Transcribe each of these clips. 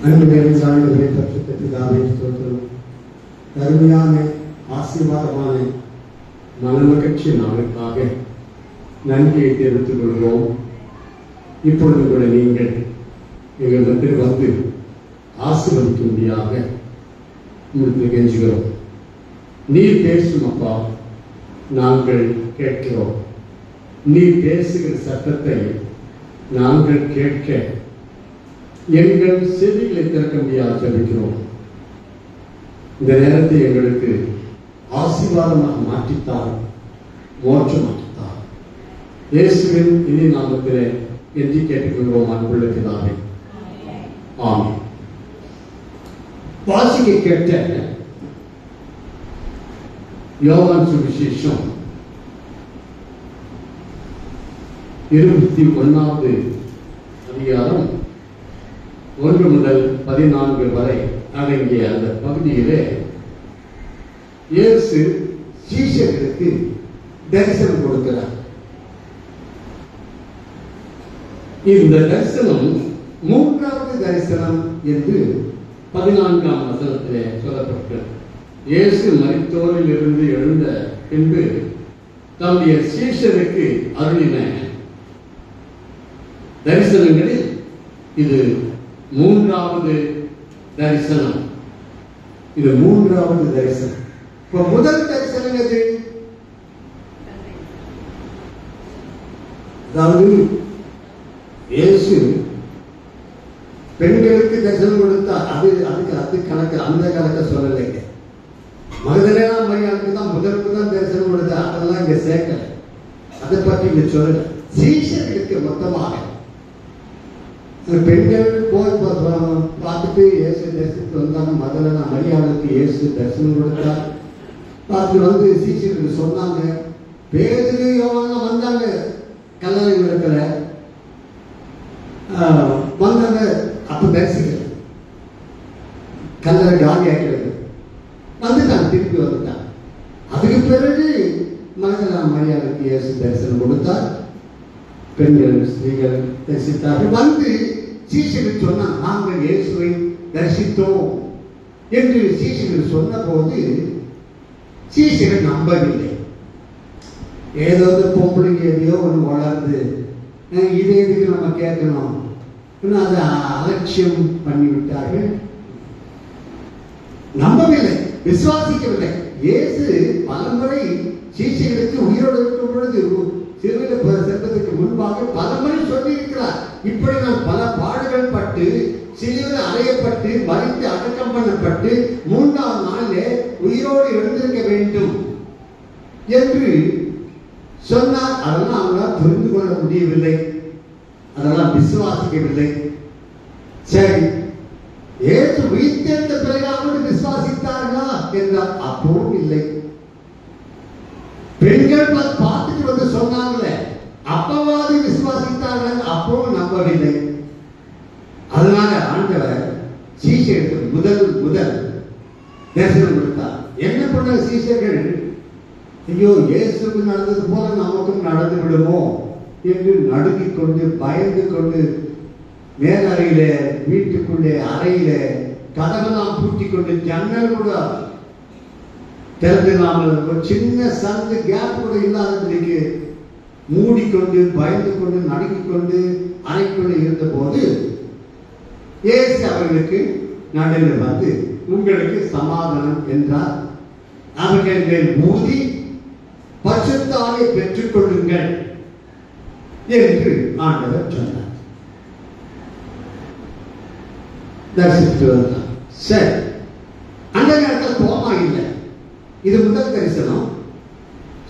அன்புடைய ஆண்டவரே, பரிசுத்த பிதாவே, ஸ்தோத்திரம். அருமையான ஆசீர்வாதமான மனமகிழ்ச்சி நாளுக்காக நன்றியை தெரிவித்துக் கொள்கிறோம். இப்பொழுது கூட நீங்கள் எங்களிடத்தில் வந்து ஆசீர்வதிக்கும்படியாக உங்களுக்கு கெஞ்சுகிறோம். நீர் பேசும் அப்பா, நாங்கள் கேட்கிறோம். நீ பேசுகிற சத்தத்தை நாங்கள் கேட்க எங்கள் செவிகளை திறக்க முடியாது ஜெபிக்கிறோம். இந்த நேரத்தை எங்களுக்கு ஆசீர்வாதமாக மாற்றித்தார், மோட்சமாக்கித்தார். இயேசுவின் இனி நாமத்திலே என்று கேட்டுக்கொள்கிறோம் அன்புள்ள பிதாவே, ஆமென். வாசிக்க கேட்ட யோவான் சுவிசேஷம் 21வது அதிகாரம் 1 முதல் 14 வரை அடங்கிய அந்த பகுதியிலே இயேசு சீஷர்களுக்கு தரிசனம் கொடுக்கிறார். இந்த தரிசனம் 3வது தரிசனம் என்று 14ஆம் வசனத்திலே சொல்லப்பட்டது. இயேசு மரித்தோரில் இருந்து எழுந்த பின்பு தம்முடைய சீஷருக்கு அருளின தரிசனங்களில் இது 3வது தரிசனம். இது 3வது தரிசனம். இப்ப முதல் தரிசனம் எது? அதாவது இயேசு பெண்களுக்கு தரிசனம் கொடுத்தார். அது கணக்கு, அந்த கணக்க சொல்லலைங்க. மகதலேனா மரியாளுக்கு தான் முதல் தரிசனம் கொடுத்தார். அதெல்லாம் இங்க சேர்க்கல, அதை பற்றி இங்க சொல்லல. சீஷர்களுக்கு மொத்தமாக பெண்கள் போய் பார்த்துட்டு இயேசு தரிசனத்துக்கு வந்தாங்க. மகதலேனா மரியாளுக்கு இயேசு தரிசனம் கொடுத்தார். பார்த்து வந்து சீஷர்களுக்கு சொன்னாங்க. பேதுரு யோவான் வந்தாங்க, கல்லறை இடத்துல வந்தாங்க. அப்ப தரிசிக்கல, கல்லறை காலி ஆகிறது. வந்துட்டாங்க, திருப்பி வந்துட்டாங்க. அதுக்கு பிறகு மகதலேனா மரியாளுக்கு இயேசு தரிசனம் கொடுத்தார். பெண்கள் ஸ்திரீகள் தரிசித்தார்கள். வந்து சீஷர்கள் சொன்னாங்க, நாங்கள் இயேசுவை தரிசித்தோம் என்று சீஷர்கள் சொன்ன போது சீஷர்கள் நம்பவில்லை. ஏதோ பொம்பளைங்க எதையோ ஒன்று வளர்ந்து இதே இதுக்கு நம்ம கேட்கணும், அதை அலட்சியம் பண்ணிவிட்டார்கள். நம்பவில்லை, விசுவாசிக்கவில்லை. இயேசு பலமுறை சீஷர்களுக்கு உயிரோடு இருக்கும் பொழுது சிறுவையில் செல்வதற்கு முன்பாக பலமுறை சொல்லி இருக்கிறார். இப்படி நான் பல பாடுகள் பட்டு, சிலுவையில் அறையப்பட்டு, மரித்து அடக்கம் பண்ணப்பட்டு 3ஆம் நாளிலே உயிரோடு எழுந்திருக்க வேண்டும் என்று சொன்னார். அதெல்லாம் அவங்களால் புரிந்து கொள்ள முடியவில்லை, அதெல்லாம் விசுவாசிக்கவில்லை. சரி, இயேசு உயிர்த்தெழுந்த பிறகாவது விசுவாசித்தார்களா என்றால் அப்பவும் இல்லை. பெண்கள் பார்த்துட்டு வந்து சொன்னாங்களே, அப்பவாது விசுவாசித்தார்கள், அப்பவும் நம்பவில்லை. அதனால ஆண்டவர் சீஷர்களுக்கு முதல் தரிசனம் கொடுத்தார். என்ன பண்ண சீஷர்கள், ஐயோ இயேசுக்கு நடந்தது போல நமக்கும் நடந்து விடுமோ என்று நடுங்கிக் கொண்டு பயந்து கொண்டு மேலறையிலே, வீட்டுக்குள்ளே அறையிலே கதவெல்லாம் பூட்டிக் கொண்டு, ஜன்னல் கூட திறந்தில்லாமல், ஒரு சின்ன சந்து கேப் கூட இல்லாதபடிக்கு மூடிக்கொண்டு பயந்து கொண்டு நடுங்கிக் கொண்டு அறைக்குள்ளே இருந்த போது இயேசு அவர்களுக்கு நடுவில் வந்து உங்களுக்கு சமாதானம் என்றார். அவர்கள் மேல் ஊதி பரிசுத்த ஆவியை பெற்றுக் கொள்ளுங்கள் என்று ஆண்டவர் சொன்னார். தரிசித்து வந்தார். சரி, அந்த நேரத்தில் தோமா இல்லை. இது முதல் தரிசனம்,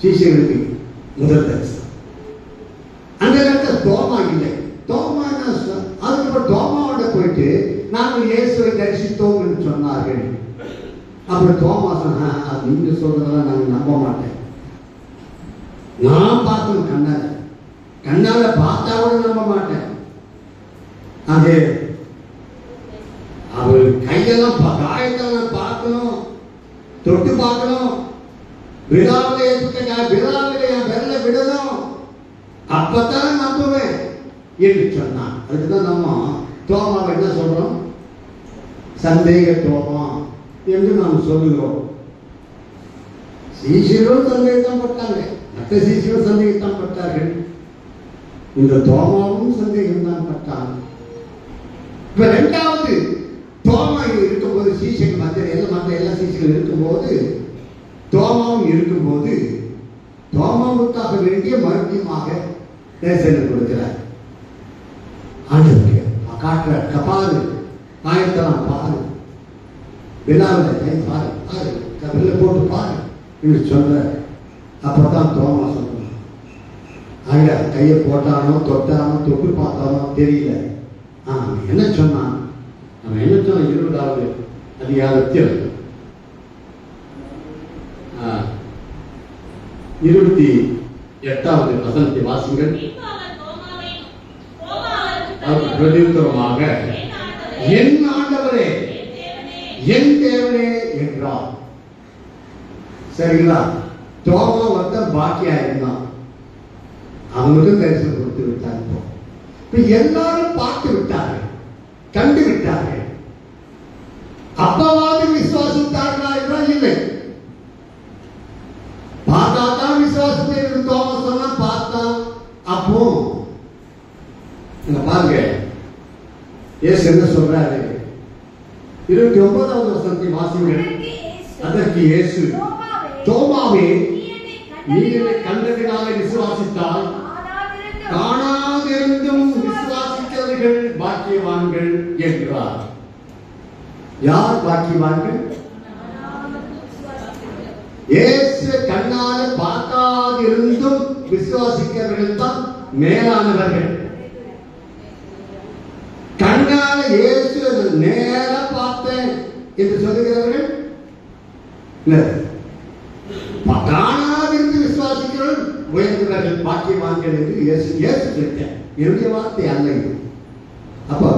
சீஷர்களுக்கு முதல் தரிசனம். அந்த நேரத்தில் தோமா இல்லை. தோமா அதுக்கப்புறம் தோமாவோட போயிட்டு நாங்கள் இயேசுவை தரிசித்தோம் என்று சொன்னார்கள். அப்புறம் தோமா சொன்னா, நீங்க சொல்றதெல்லாம் நாங்கள் நம்ப மாட்டேன், நான் பார்த்தோம் கண்ணால பார்த்தாவோட நம்ப மாட்டேன். அது அவர் கையெல்லாம் காயத்தெல்லாம் பார்க்கணும், தொட்டு பார்க்கணும், விழாவிலே வெள்ள விடணும், அப்பதான் நம்புவேன் என்று சொன்னான். அதுக்குதான் நம்ம தோமாவை என்ன சொல்றோம், சந்தேக தோமா என்று நாம் சொல்லுகிறோம். சீஷர்களும் சந்தேகத்தான் பட்டாங்க, மற்ற சீஷர்களும் சந்தேகத்தான் பட்டார்கள், இந்த தோமாவும் சந்தேகம் தான் பட்டான். இப்ப இரண்டாவது தோமா இருக்கும்போது சீஷர்கள் மற்ற எல்லா சீஷர்கள் இருக்கும்போது தோமாவும் இருக்கும்போது தோமாவுக்காக வேண்டிய மறுபடியுமாக நேசனை கொடுக்கிறார். ஆண்டவரே காட்டுற கபாரு ஆயத்தெல்லாம் பாரு, விழாவில் கை பாரு பாரு கபில போட்டு பாரு என்று சொல்ற. அப்பதான் தோமா சொல்றான், ஆயா கையை போட்டானோ தொட்டானோ தொட்டு பார்த்தானோ தெரியல. என்ன சொன்னான்? அவன் என்ன சொன்ன? 20வது அதிகாரத்தில் 28வது வசனத்தை வாசிங்கள். பிரதியுத்தரமாக என் ஆண்டவரே என் தேவனே என்றார். சரிங்களா? தோமா ஒருத்தன் பாக்கியா இருந்தான், அவனுக்கும் தரிசனம் கொடுத்து விட்டார். இப்ப எல்லாரும் பார்த்து விட்டார்கள், கண்டு விட்டார்கள். அப்பவாது விசுவாசித்தார்களா என்றால் இல்லை. பார்த்தாதான் விசுவாசத்தை தோமா சொன்னா பார்த்தான். அப்போ பாருங்க இயேசு என்ன சொல்றாரு? 29வது வசனத்தை வாசிங்கள். அதற்கு இயேசு, தோமாவே நீ என்னை கண்டதினால விசுவாசித்தால் காணாதிருந்தும் விசுவாசித்தவர்கள் பாக்கியவான்கள் என்றார். யார் பாக்கியவான்கள்? இயேசு கண்ணால பார்க்காதிருந்தும் விசுவாசிக்கிறவர்கள் தான் மேலானவர்கள். கண்ணால இயேசு நேர பார்த்தேன் என்று சொல்லுகிறவர்கள் காணாதிருந்து விசுவாசிக்கிறவர்கள் உயர்ந்தவர்கள் பாக்கியவான்கள் என்று இயேசு சொல்லிட்டார். என்னுடைய வார்த்தை அல்ல. அப்ப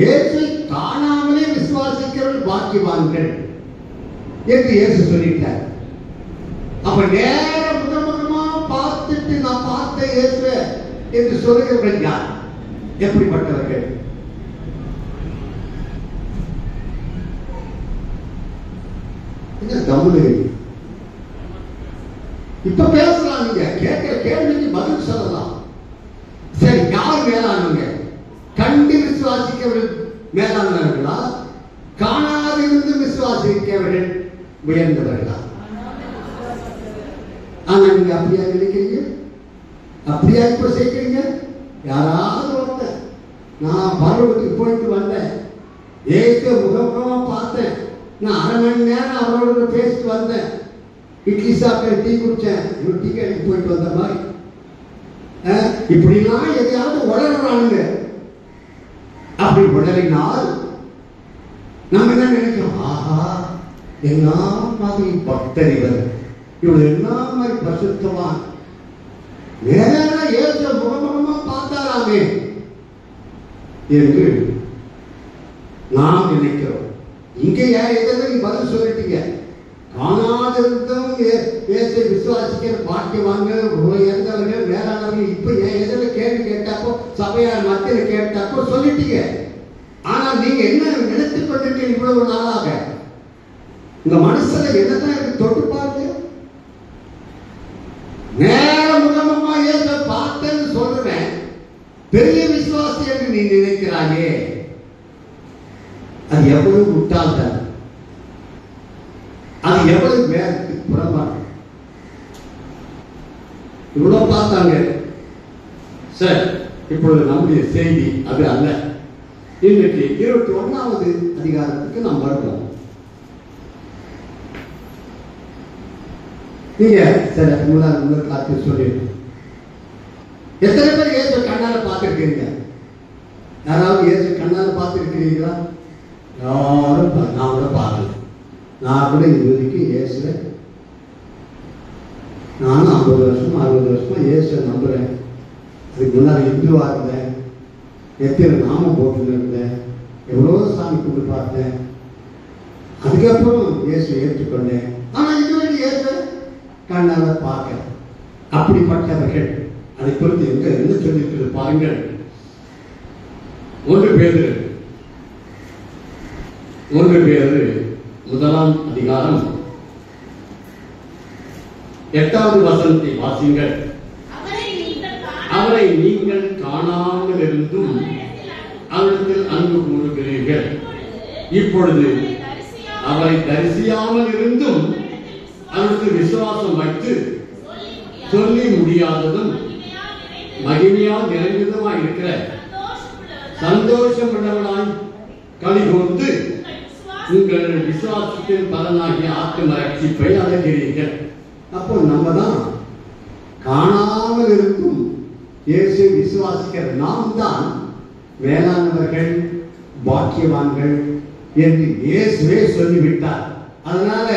இயேசு காணாமலே விசுவாசிக்கிறவர்கள் பாக்கியவான்கள் என்று இயேசு சொல்லிட்டார். அப்ப நேர முதன்முகமா பார்த்துட்டு நான் பார்த்த இயேசு என்று சொல்லுகிறவர்கள் யார்? எப்படிப்பட்டவர்கள்? இப்ப பேசலாம், நீங்க கேட்கிற கேள்விக்கு பதில் சொல்லலாம். சரி, யார் மேலானவங்க? கண்டு விசுவாசிக்கவர்கள் மேலானவர்களா, காணாதிருந்து விசுவாசிக்கவர்கள் உயர்ந்தவர்களா? ஆனா நீங்க அப்படியா நினைக்கிறீங்க? அப்படியா இப்ப செய்கிறீங்க? யாராவது ஒருத்தர் நான் பரவத்துக்கு போயிட்டு வந்தேன், ஏக முகமுகமா பார்த்தேன், நான் 1/2 மணி நேரம் அவரோட பேசிட்டு வந்தேன், இட்லி சாப்பிட்டேன், டீ குடிச்சேன், டீ கடைக்கு போயிட்டு வந்த மாதிரி இப்படிலாம் எதையாவது உளறானுங்க. அப்படி உளறினால் நம்ம என்ன நினைக்கிறோம்? ஆஹா, என்ன மாதிரி பக்தர் இவர், இவள் என்ன மாதிரி பரிசுத்தவான், நேர ஏற்ற முகமுகமா பார்த்தாராமே என்று நாம் நினைக்கிறோம். இங்கே எதற்கு பதில் சொல்லிட்டீங்க? காணாதிருந்தும் இயேசை விசுவாசிக்கிற பாக்கியவான்கள் உயர்ந்தவர்கள் மேலானவர்கள். இப்ப எதில் கேள்வி கேட்டாப்போ, சபையார் மத்தியில் கேட்டாப்போ சொல்லிட்டீங்க. ஆனால் நீங்க என்ன நினைத்துக் கொண்டிருக்கீங்க? இவ்வளவு நாளாக இந்த மனசுல என்னதான் தொட்டு பாருங்க. நேர முகமமா இயேசு பார்த்தேன்னு சொல்றேன், பெரிய விசுவாசி என்று நீ நினைக்கிறாயே, அது எவ்வளவு முட்டாள்தான், அது எவ்வளவு வேதத்துக்கு புறம்பான. இவ்வளவு பார்த்தாங்க. சரி, இப்பொழுது நம்முடைய செய்தி அது அல்ல. இன்றைக்கு 21வது அதிகாரத்துக்கு நாம் வருவோம். நீங்க சரி, முன்னாள் காத்து சொல்லிடுங்க. எத்தனை பேர் இயேசு கண்ணால பார்த்திருக்கீங்க? யாராவது இயேசு கண்ணால பார்த்திருக்கிறீங்களா? யாரும் நான் கூட பார்க்கல. நான் கூட இதுவரைக்கும் இயேசுல நானும் 50 வருஷமா 60 வருஷமா இயேசு நம்புறேன். அதுக்கு முன்னாடி இந்துவா இருந்தேன், எத்தனை நாமம் போட்டு இருந்தேன், எவ்வளோ சாமி கொண்டு பார்த்தேன், அதுக்கப்புறம் இயேசு ஏற்றுக்கொண்டேன். ஆனா இதுவரைக்கும் இயேசு கண்ணால பார்க்க. அப்படிப்பட்டவர்கள் அதை குறித்து என்ன சொல்லியிருக்கிறது பாருங்கள். 1 பேதுரு 1 பேதுரு 1ஆம் அதிகாரம் 8வது வசனத்தை வாசிங்கள். அவரை நீங்கள் காணாமல் இருந்தும் அவரிடத்தில் அன்பு கூறுகிறீர்கள். இப்பொழுது அவரை தரிசியாமல் இருந்தும் அவருக்கு விசுவாசம் வைத்து சொல்லி முடியாததும் மகிமையால் நிறைந்ததுமாய் இருக்கிற சந்தோஷம் உள்ளவனாய் களிகூர்ந்து உங்கள் விசுவாசத்தின் பலனாகிய ஆத்ம ரட்சிப்பை அடைகிறீர்கள். அப்போ நம்ம தான் காணாமல் இருக்கும் இயேசு விசுவாசிக்கிற நாம் தான் மேலானவர்கள், பாக்கியவான்கள் என்று இயேசுவே சொல்லிவிட்டார். அதனால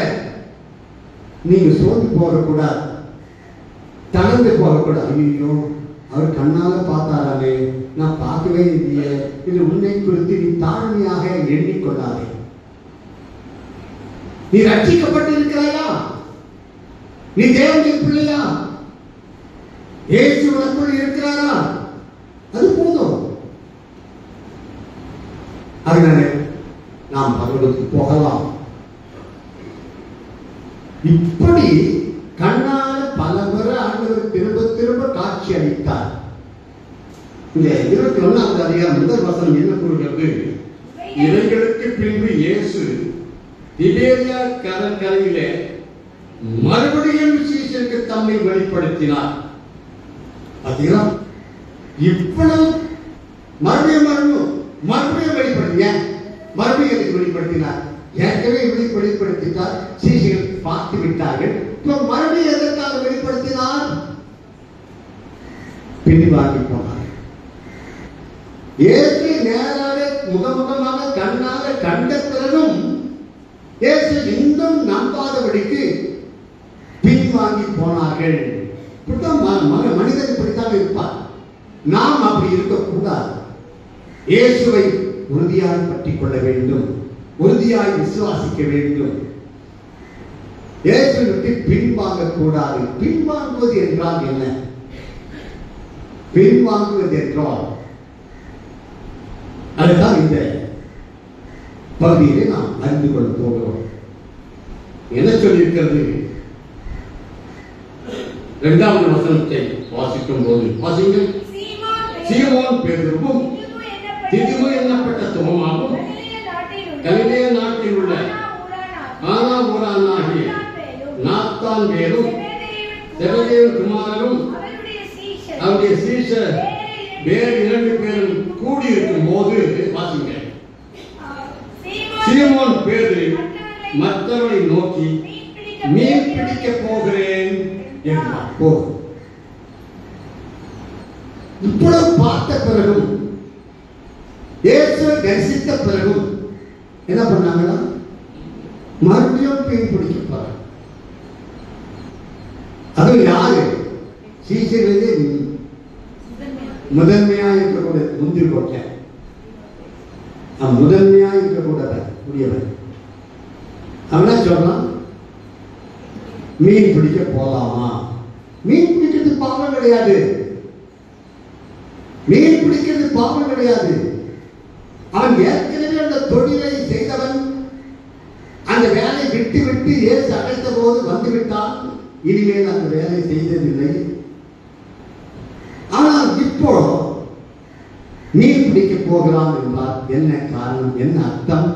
நீங்க சோர்ந்து போகக்கூடாது, தளர்ந்து போகக்கூடாது. ஐயோ, அவர் கண்ணால பார்த்தாராமே, நான் பார்க்கவே இல்லையே, இது உன்னை குறித்து நீ தாழ்மையாக எண்ணிக்கொள்ளாதே. நீ ரட்சிக்கப்பட்டு இருக்கிறாயா? நீ தேவனுடைய பிள்ளையா? இயேசு உனக்குள் இருக்கிறாரா? அது போதும். அதனால நாம் பரலோகத்துக்கு போகலாம். இப்படி கண்ணால பல முறை ஆண்டவர் திரும்ப திரும்ப காட்சி அளித்தார். இந்த 21வது அதிகாரம் முதல் வசனம் என்ன கூறுகிறது? இவைகளுக்கு பின்பு இயேசு திபேரியா கடற்கரையிலே மறுபடியும் சீஷருக்கு தம்மை வெளிப்படுத்தினார். பார்த்தீங்களா? இவ்வளவு மறுபடியும் வெளிப்படுத்திய மறுபடியும் வெளிப்படுத்தினார். ஏற்கனவே வெளிப்படுத்திட்டார், சீஷர்கள் பார்த்து விட்டார்கள். இப்ப மறுபடியும் எதற்காக வெளிப்படுத்தினார்? பின்வாங்கி போனார். இயேசு நேராக முகமுகமாக கண்ணாக கண்ட பிறகும் இயேசு இன்னும் நம்பாதபடிக்கு பின்வாங்கி போனார்கள். மனிதன் இப்படித்தான் இருப்பார். நாம் அப்படி இருக்கக்கூடாது. இயேசுவை உறுதியாக பற்றிக் கொள்ள வேண்டும், உறுதியாய் விசுவாசிக்க வேண்டும். இயேசுவுக்கு பின்வாங்க கூடாது. பின்வாங்குவது என்றால் என்ன? பின்வாங்குவது என்றால் அதுதான் இந்த பகுதியிலே நாம் அறிந்து கொள்ள போகிறோம். என்ன சொல்லியிருக்கிறது? 2வது வசனத்தை வாசிக்கும் போது வாசிங்கள். சீமோன் பேதுருவும் திதிமு என்னப்பட்ட தோமாவும் கலிலேயா நாட்டில் உள்ள கானா ஊரானாகிய நாத்தான் பேரும் செபதேவின் குமாரரும் அவருடைய சீஷர் வேறு 2 பேரும் கூடியிருக்கும் போது வாசிங்க. சீமோன் பேதுரு மற்றவரை நோக்கி மீன் பிடிக்க போகிறேன் என்றார். இவ்வளவு பார்த்த பிறகும் இயேசுவை தரிசித்த பிறகும் என்ன பண்ணாங்களா? மறுபடியும் மீன் பிடிக்க போறாங்க. அதுவும் யாரு? சீசர்களே முதன்மையா இருக்கக்கூடிய முந்திரி கொட்டை, முதன்மையா இருக்கக்கூடியவர் அவன் சொல்றான், மீன் பிடிக்க போலாமா? மீன் பிடிக்கிறது பாவம் கிடையாது. மீன் பிடிக்கிறது பாவம் கிடையாது. அவன் ஏற்கனவே அந்த தொழிலை செய்தவன். அந்த வேலை விட்டு விட்டு இயேசு அழைத்த போது வந்துவிட்டான். இனிமேல் அந்த வேலை செய்ததில்லை. ஆனால் இப்போ மீன் பிடிக்க போகிறான் என்றால் என்ன காரணம், என்ன அர்த்தம்?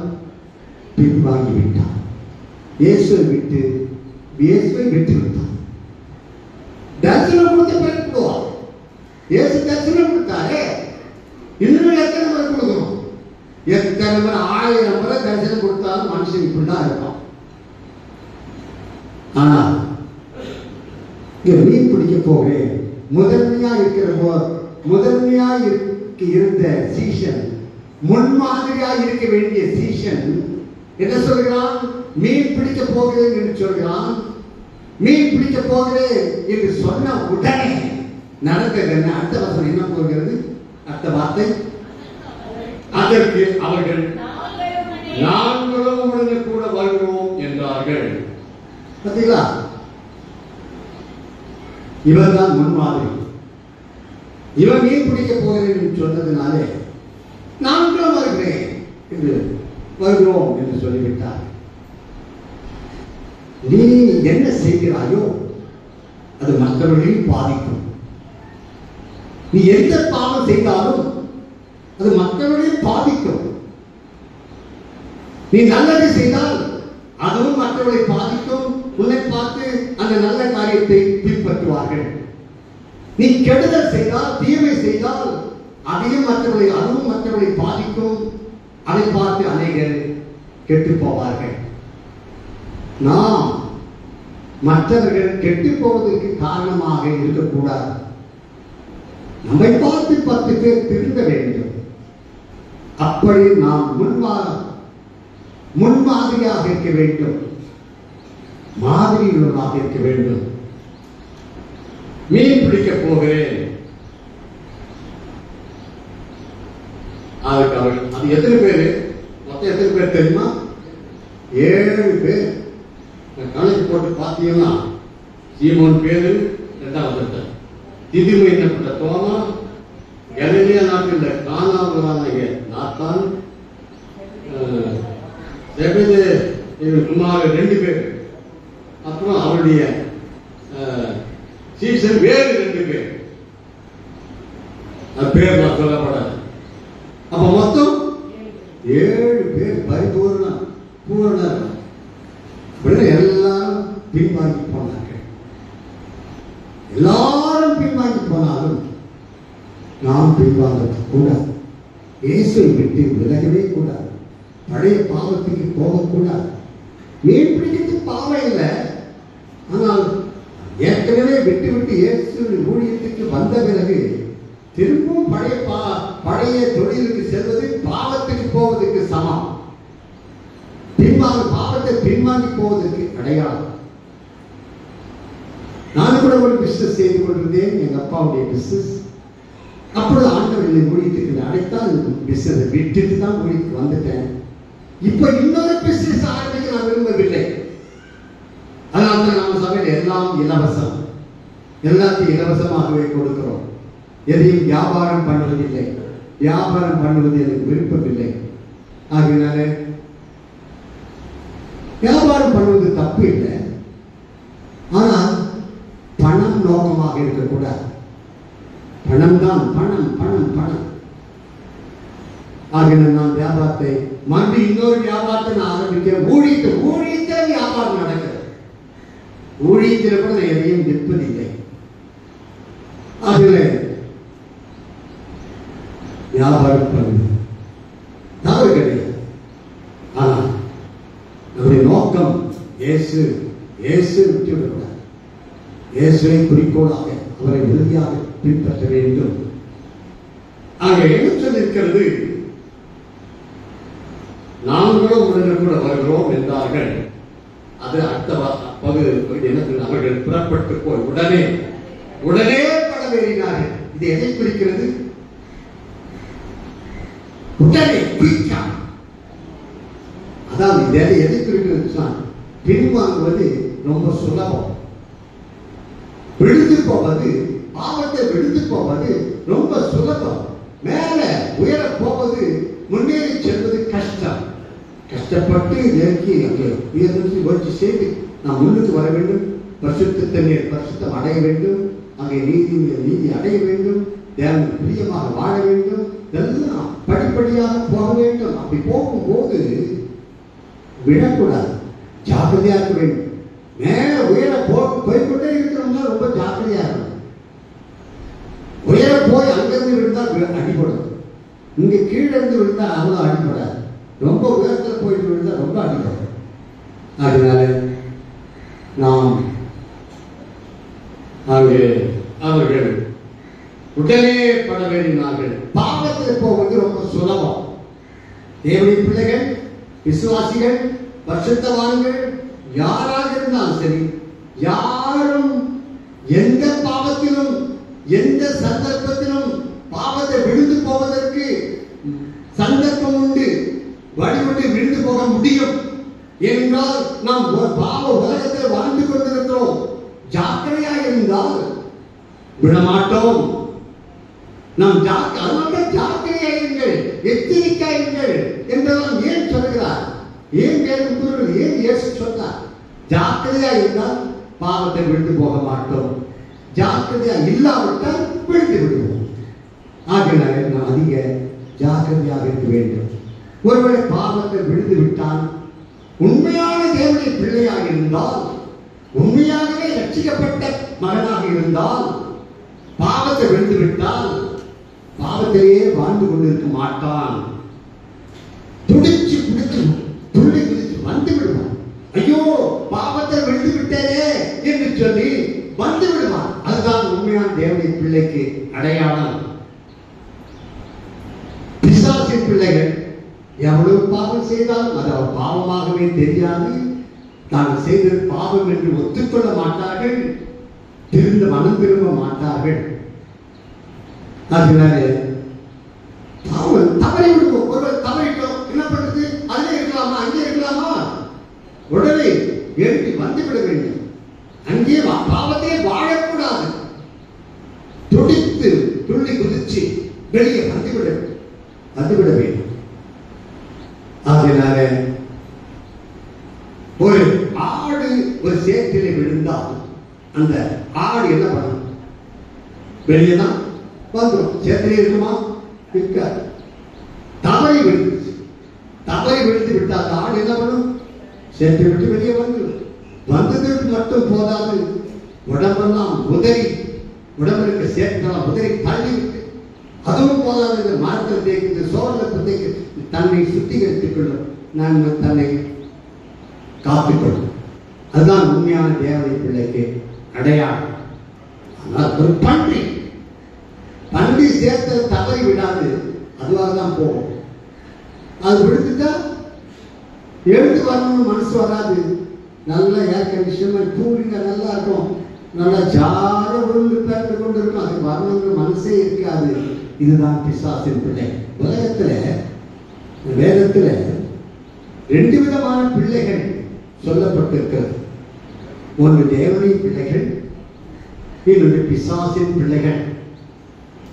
பின்வாங்கி விட்டான். இயேசுவை விட்டு விட்டான். தரிசனம் கொடுத்த பிறகு கொடுவான். இயேசு தரிசனம் கொடுத்தாரே, இன்னும் எத்தனை முறை கொடுக்கணும்? எத்தனை முறை? 1000 முறை தரிசனம் கொடுத்தாலும் மனுஷன் இப்படிதான் இருப்பான். ஆனா மீன் பிடிக்க போகிறேன், முதன்மையா இருந்த சீஷன், முன்மாதிரியா இருக்க வேண்டிய சீஷன் என்ன சொல்கிறான்? மீன் பிடிக்க போகிறேன் என்று சொல்கிறான். மீன் பிடிக்க போகிறேன் என்று சொன்ன உடனே நடந்தது என்ன? அடுத்த வசனம் என்ன போகிறது? அடுத்த வார்த்தை, அதற்கு அவர்கள் நாங்களும் உடனே கூட வருவோம் என்றார்கள். பார்த்தீங்களா? இவர்தான் முன்மாதிரி. இவன் மீன் பிடிக்க போகிறேன் என்று சொன்னதுனாலே நாங்களும் வருகிறேன் என்று வருகிறோம் என்று சொல்லிவிட்டார். நீ என்ன செய்கிறாயோ அது மற்றவர்களையும் பாதிக்கும். நீ எந்த பாவம் செய்தாலும் அது மற்றவர்களையும் பாதிக்கும். நீ நல்லது செய்தால் அதுவும் மற்றவர்களை பாதிக்கும். உன்னை பார்த்து அந்த நல்ல காரியத்தை பின்பற்றுவார்கள். நீ கெடுதல் செய்தால், தீமை செய்தால் அதுவும் மற்றவர்களை பாதிக்கும். அதை பார்த்து அநேகர் கெட்டு போவார்கள். நாம் மற்றவர்கள் கெட்டு போவதற்கு காரணமாக இருக்கக்கூடாது. நம்மை பார்த்து 10 பேர் திருந்த வேண்டும். அப்படி நாம் முன்மாதிரியாக இருக்க வேண்டும். மாதிரி உள்ளவராக இருக்க வேண்டும். மீன் பிடிக்க போகிறேன். அது எத்தனை பேரு? மொத்தம் எத்தனை பேர் தெரியுமா? 7 பேர். கணக்கு போட்டு பார்த்தீங்கன்னா சீமோன் பேரு 2வது, திதிமை என்னப்பட்ட தோமா, கலிலேயா நாட்டில் கானாவூரான நாத்தான், குமார் 2 பேர், அப்புறம் அவருடைய சீசன் வேறு 2 பேர். பேர் நான் சொல்லப்படாது. அப்ப மொத்தம் 7 பேர் பரிபூர்ணம் பூர்ணர். எல்லாரும் பின்வாங்கி போனார்கள். எல்லாரும் பின்வாங்கி போனாலும் நாம் பின்வாங்க கூடாது. இயேசுவை விட்டு விலகவே கூடாது. பழைய பாவத்துக்கு போகக்கூடாது. மீன் பிடிக்கிறது பாவம் இல்லை. ஆனால் ஏற்கனவே விட்டு விட்டு இயேசுவின் ஊழியத்துக்கு வந்த பிறகு திரும்பவும் பழைய தொழிலுக்கு செல்வது பாவத்துக்கு போவதற்கு சமம். பாவத்தை பின்வாங்கி போவதற்கு அடையாளம். நான் கூட ஒரு பிசினஸ் செய்து கொண்டிருந்தேன், எங்க அப்பாவுடைய பிசினஸ். அப்பொழுது ஆண்டவர் என்னை ஊழியத்துக்கு அடைத்தால் பிசினஸ் விட்டுட்டு தான் ஊழியத்துக்கு வந்துட்டேன். இப்ப இன்னொரு பிசினஸ் ஆரம்பிக்க நான் விரும்பவில்லை. அதனால தான் நம்ம சபையில் எல்லாம் இலவசம். எல்லாத்தையும் இலவசமாகவே கொடுக்கிறோம். எதையும் வியாபாரம் பண்ணுவதில்லை. வியாபாரம் பண்ணுவது எனக்கு விருப்பமில்லை. ஆகையினால வியாபாரம் பண்ணுவது தப்பு இல்லை. ஆனால் பணம் நோக்கமாக இருக்கக்கூடாது. பணம் தான் பணம் பணம் பணம். ஆகிய நான் வியாபாரத்தை மறுபடி இன்னொரு வியாபாரத்தை நான் ஆரம்பிக்க ஊழியத்தை வியாபாரம் நடக்கிறது. ஊழியத்தில் கூட நான் எதையும் விற்பதில்லை. ஆகிய வியாபாரம் பண்ணுவது தவறு கிடையாது. ஆனால் நம்முடைய நோக்கம் இயேசு விட்டு விடக்கூடாது. இயேசுவை குறிக்கோளாக அவரை உறுதியாக பின்பற்ற வேண்டும். ஆக என்ன சொல்லியிருக்கிறது? நாங்களும் உடனே கூட வருகிறோம் என்றார்கள். அது அடுத்த பகுதி அவர்கள் புறப்பட்டு போய் உடனே படவேறினார்கள். இது எதை குறிக்கிறது? உடனே அதாவது எதை குறிக்கிறது? பின்வாங்குவது ரொம்ப சுலபம். விழுந்து போவது, பாவத்தை விழுந்து போவது ரொம்ப சுலபம். மேல உயர போவது, முன்னேறி செல்வது கஷ்டம். கஷ்டப்பட்டு நெருக்கி அங்கே உயர்ந்து முயற்சி செய்து நாம் முன்னுக்கு வர வேண்டும். பரிசுத்தம் அடைய வேண்டும். அங்கே நீதி அடைய வேண்டும். தேவனுக்கு பிரியமாக வாழ வேண்டும். இதெல்லாம் படிப்படியாக போக வேண்டும். அப்படி போகும்போது விடக்கூடாது. ஜாக்கிரதையா இருக்க வேண்டும். மேல உயர போய்கொண்டே இருக்கிறவங்க ரொம்ப ஜாக்கிரதையா இருக்கணும். உயர போய் அங்கிருந்து விழுந்தால் அடிபடும். இங்க கீழே இருந்து விழுந்தா அவ்வளவு அடிபடாது. ரொம்ப உயரத்தில் போயிட்டு விழுந்தா ரொம்ப அடிபடும். அதனால நாம் அவர்கள் உடனே பட வேண்டினார்கள். பாவத்தில் போவது ரொம்ப சுலபம். தேவனுடைய பிள்ளைகள், விசுவாசிகள், பரிசுத்தவான்கள் யாராக இருந்தாலும் சரி, யாரும் எந்த பாவத்திலும் எந்த சந்தர்ப்பத்திலும் பாவத்தை விழுந்து போவதற்கு சந்தர்ப்பம் உண்டு. வழிவிட்டு விழுந்து போக முடியும். ஏனென்றால் நாம் பாவ உலகத்தில் வாழ்ந்து கொண்டிருக்கிறோம். ஜாக்கிரதையாக இருந்தால் விடமாட்டோம். நாம் ஜாக்கிரதையாயிருங்கள், எச்சரிக்கையாயிருங்கள் என்றெல்லாம் ஏன் சொல்லுகிறார். ஏன் வேதம் கூறுகிறது? ஏன் இயேசு சொன்னார்? ஜாக்கிரதையா இருந்தால் பாவத்தை விழுந்து போக மாட்டோம், ஜாக்கிரதையா இல்லாவிட்டால் விழுந்து விடுவோம். ஆகினால நாம் அதிக ஜாக்கிரதையாக இருக்க வேண்டும். ஒருவேளை பாவத்தை விழுந்து விட்டால், உண்மையான தேவனுடைய பிள்ளையாக இருந்தால், உண்மையாகவே ரட்சிக்கப்பட்ட மகனாக இருந்தால், பாவத்தை விழுந்து விட்டால் பாவத்திலேயே வாழ்ந்து கொண்டிருக்க மாட்டான். துடிச்சு குடிச்சு துள்ளி குதிச்சு வந்து விடுவான். ஐயோ பாவத்தை விழுந்து விட்டேனே என்று சொல்லி வந்து விடுவான். அதுதான் உண்மையான தேவனுடைய பிள்ளைக்கு அடையாளம். பிசாசின் பிள்ளைகள் எவ்வளவு பாவம் செய்தாலும் அது அவர் பாவமாகவே தெரியாது. தாங்கள் செய்தது பாவம் என்று ஒத்துக்கொள்ள மாட்டார்கள், மனம் திரும்ப மாட்டார்கள். அதனால பாவம் தவறி விடுவோம். ஒருவர் தவறிட்டோம், என்ன பண்றது? அதிலே இருக்கலாமா, அங்கே இருக்கலாமா? உடனே எழுதி வந்துவிட வேண்டும். அங்கே பாவத்தையே வாழக்கூடாது. துடித்து துள்ளி குதிச்சு வெளியே வந்துவிட வேண்டும். அதனால ஒரு ஆடு ஒரு சேற்றிலே விழுந்தால் அந்த ஆடு என்ன பண்ணும்? வெளியே தான் வந்துடும். சேத்திலே இருக்குமா? இருக்காது. தவறி விழுந்து விட்டால் அந்த ஆடு என்ன பண்ணும்? சேற்றை விட்டு வெளியே வந்துடும். வந்ததற்கு மட்டும் போதாது, உடம்பெல்லாம் உதறி, உடம்புக்கு சேற்றெல்லாம் உதறி தள்ளி விட்டு, அதுவும் போதாது, இந்த மரத்தை தேய்க்கு, சோழத்தை தேய்க்கு, தன்னை சுத்திகரித்துக் கொள்ளும், நான் தன்னை காத்துக்கொள்ளும். அதுதான் உண்மையான தேவனுடைய பிள்ளைக்கு அடையாளம். ஆனால் ஒரு பன்றி சேர்த்த தவறி விடாது, அதுவாக தான் போகும். அது விழுந்துட்டா எழுந்து வரணும்னு மனசு வராது. நல்லா ஏர் கண்டிஷன் கூலிங்க நல்லா இருக்கும், நல்லா ஜார விழுந்து பேர்ந்து கொண்டு இருக்கும், அது வரணுங்கிற மனசே இருக்காது. இதுதான் பிசாசின் பிள்ளை. உலகத்துல வேதத்துல 2 விதமான பிள்ளைகள் சொல்லப்பட்டிருக்கிறது. ஒன்று தேவனுடைய பிள்ளைகள், இன்னொன்று பிசாசின் பிள்ளைகள்.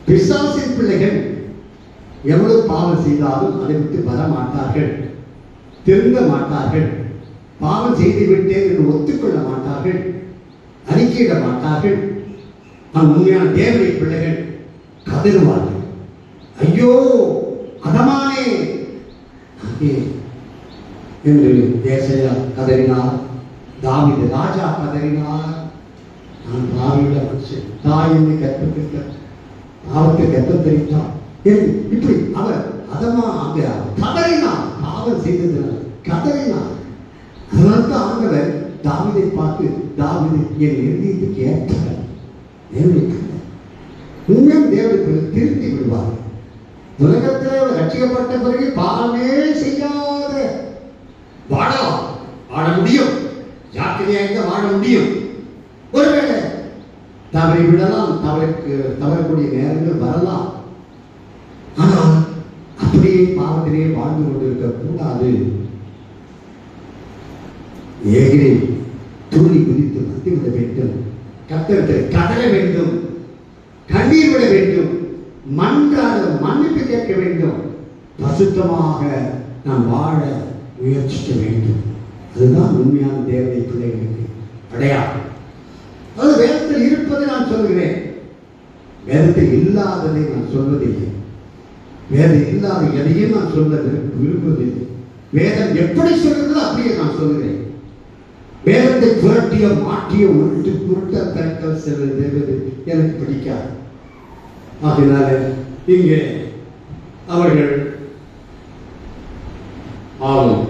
பிசாசின் பிள்ளைகள் எவ்வளவு பாவம் செய்தாலும் அதை விட்டு வர மாட்டார்கள், திருந்த மாட்டார்கள், பாவம் செய்து விட்டேன் என்று ஒத்துக்கொள்ள மாட்டார்கள், அறிக்கையிட மாட்டார்கள். உண்மையான தேவனுடைய பிள்ளைகள் கதறுவார்கள். ஐயோ அதமானே என்று ஏசாயா கதறினார், தாவீது ராஜா கதறினார். நான் பாவியுள்ள மனுஷன், தாய் என்னை கற்பத்திருக்க பாவத்தை கற்பத்தரித்தார். இப்படி அவர் அதமா அங்க கதறினார், பாவம் செய்ததுனால கதறினார். அதனால்தான் ஆண்டவர் தாவீதை பார்த்து, தாவீது என் இறுதியத்துக்கு ஏற்றவர் தேவனுக்கு உண்மையும் தேவனுக்கு திருத்தி விடுவார். உலகத்தில் ரட்சிக்கப்பட்ட பிறகு பாவமே செய்யாத வாழ முடியும், ஜாக்கிரதையாக வாழ முடியும். ஒருவேளை தவறி விடலாம், தவறக்கூடிய நேரங்கள் வரலாம். ஆனால் அப்படியே பாவத்திலே வாழ்ந்து கொண்டிருக்க கூடாது. ஏகிரி துள்ளி குதித்து வந்துவிட வேண்டும், கத்தரிடத்தில் கதற வேண்டும், கண்ணீர் விட வேண்டும், மன்றாட மன்னிப்பு கேட்க வேண்டும், பசுத்தமாக நாம் வாழ முயற்சிக்க வேண்டும். அதுதான் உண்மையான தேவனுடைய பிள்ளைகளுக்கு அடையாளம். அது வேதத்தில் இருப்பதை நான் சொல்லுகிறேன், வேதத்தில் இல்லாததை நான் சொல்வதில்லை. வேதம் இல்லாத எதையும் நான் சொல்ல விரும்புவதில்லை. வேதம் எப்படி சொல்லுகிறதோ அப்படியே நான் சொல்லுகிறேன். வேதத்தை புரட்டிய மாற்றிய உருட்ட கற்கள் செல்வது எனக்கு பிடிக்காது. அதனால இங்கே அவர்கள் பாவம்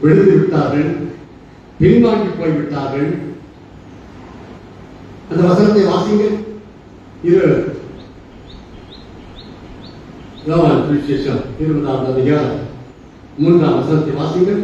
விழுந்து விட்டார்கள், பின்வாங்கி போய்விட்டார்கள். அந்த வசனத்தை வாசிங்கள். யோவான் சுவிசேஷம் 20ஆம் அதிகாரம் 3ஆம் வசனத்தை வாசிங்கள்.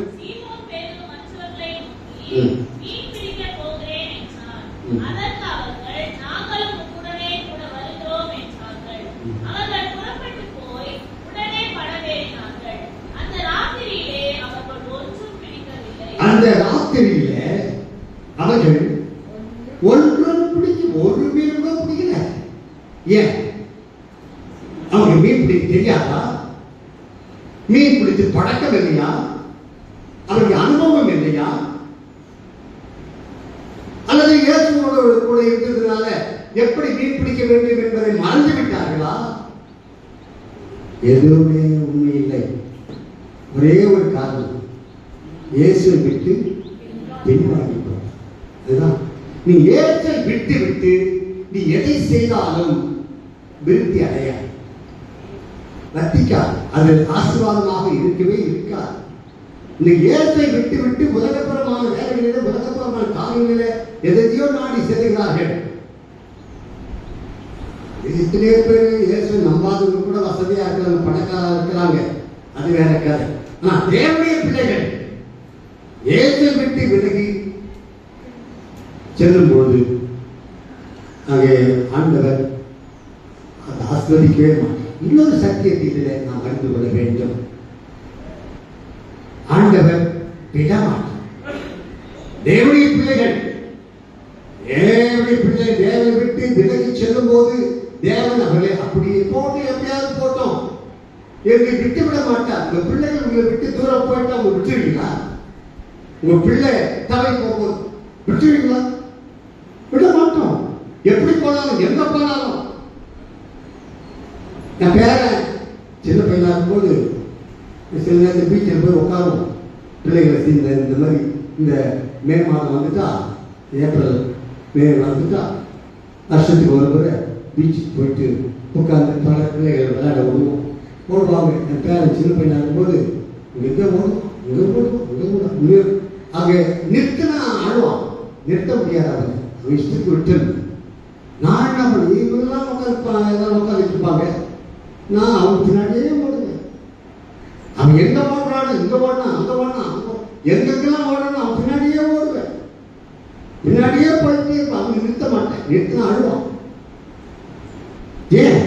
அந்த ராத்திரியில அவர்கள் ஒன்றும் பிடிக்க, ஒரு மீன் கூட பிடிக்கல. ஏன்? அவங்க மீன் பிடிக்க தெரியாதா? மீன் பிடித்து பழக்கம் இல்லையா? அவருக்கு அனுபவம் இல்லையா? அல்லது இயேசுவோடு கூட இருந்ததுனால எப்படி மீன் பிடிக்க வேண்டும் என்பதை மறந்து விட்டார்களா? எதுவுமே உண்மை இல்லை. ஒரே ஒரு காரணம், இயேசுவை விட்டு பின்வாங்கி போனார். அதுதான். நீ இயேசுவை விட்டு விட்டு நீ எதை செய்தாலும் விருத்தி அடையாது, வர்த்திக்காது, அது ஆசீர்வாதமாக இருக்கவே இருக்காது. இந்த இயேசுவை விட்டு விட்டு உலகப்புறமான வேலைகளிலே, உலகப்புறமான காரியங்களிலே எதையோ நாடி செல்கிறார்கள். எத்தனையோ பேர் இயேசுவை நம்பாதவங்க கூட வசதியா இருக்கிறாங்க, பணக்காரா இருக்கிறாங்க, அது வேற கதை. ஆனா தேவனுடைய பிள்ளைகள் இயேசுவை விட்டு விலகி செல்லும் பொழுது அங்கே ஆண்டவர் அதை ஆஸ்வதிக்கவே மாட்டார். இன்னொரு சத்தியத்தை இதில் நாம் அறிந்து கொள்ள வேண்டும். ஆண்டவர் விடமாட்டார். தேவனுடைய பிள்ளைகள் தேவனை விட்டு விலகி செல்லும் போது தேவன் அவர்களை அப்படியே போட்டு எப்படியாவது போட்டோம் என்று விட்டு விட மாட்டார். உங்க பிள்ளைகள் உங்களை விட்டு தூரம் போயிட்டா அவங்க விட்டுருவீங்களா? உங்க பிள்ளை தவறி போகும்போது விட்டுருவீங்களா? விட மாட்டோம். எப்படி போனாலும் எங்க போனாலும். என் பேரன் சின்ன பையனா இருக்கும்போது சில நேரத்தில் பீச்சில் போய் உட்காரும். பிள்ளைகளை இந்த மாதிரி இந்த மே மாதம் வந்துட்டா, ஏப்ரல் மே வந்துட்டா, வருஷத்துக்கு ஒரு முறை பீச்சுக்கு போயிட்டு உட்காந்து பல பிள்ளைகள் விளையாட ஓடுவாங்க. என் பேரன் சின்ன பையனா இருக்கும்போது இங்கே ஓடும், இங்கே ஓடுவோம், இங்கே ஓடும். அங்கே நிறுத்தினா அழுவான், நிறுத்த முடியாது. அவன் இஷ்டத்துக்கு விட்டு நான் என்ன பண்ணி இவங்கெல்லாம் உட்காந்துருப்பாங்க, எல்லாம் உட்காந்துருப்பாங்க. நான் அவன் பின்னாடியே ஓடுவேன். அவன் எங்க ஓடுறான்னு இங்க ஓடனா, அங்க ஓடனா, எங்கெங்கெல்லாம் ஓடணும் அவன் பின்னாடியே ஓடுவேன். பின்னாடியே போயிட்டே இருப்பான். அவன் நிறுத்த மாட்டேன், நிறுத்தினா அழுவான். ஏன்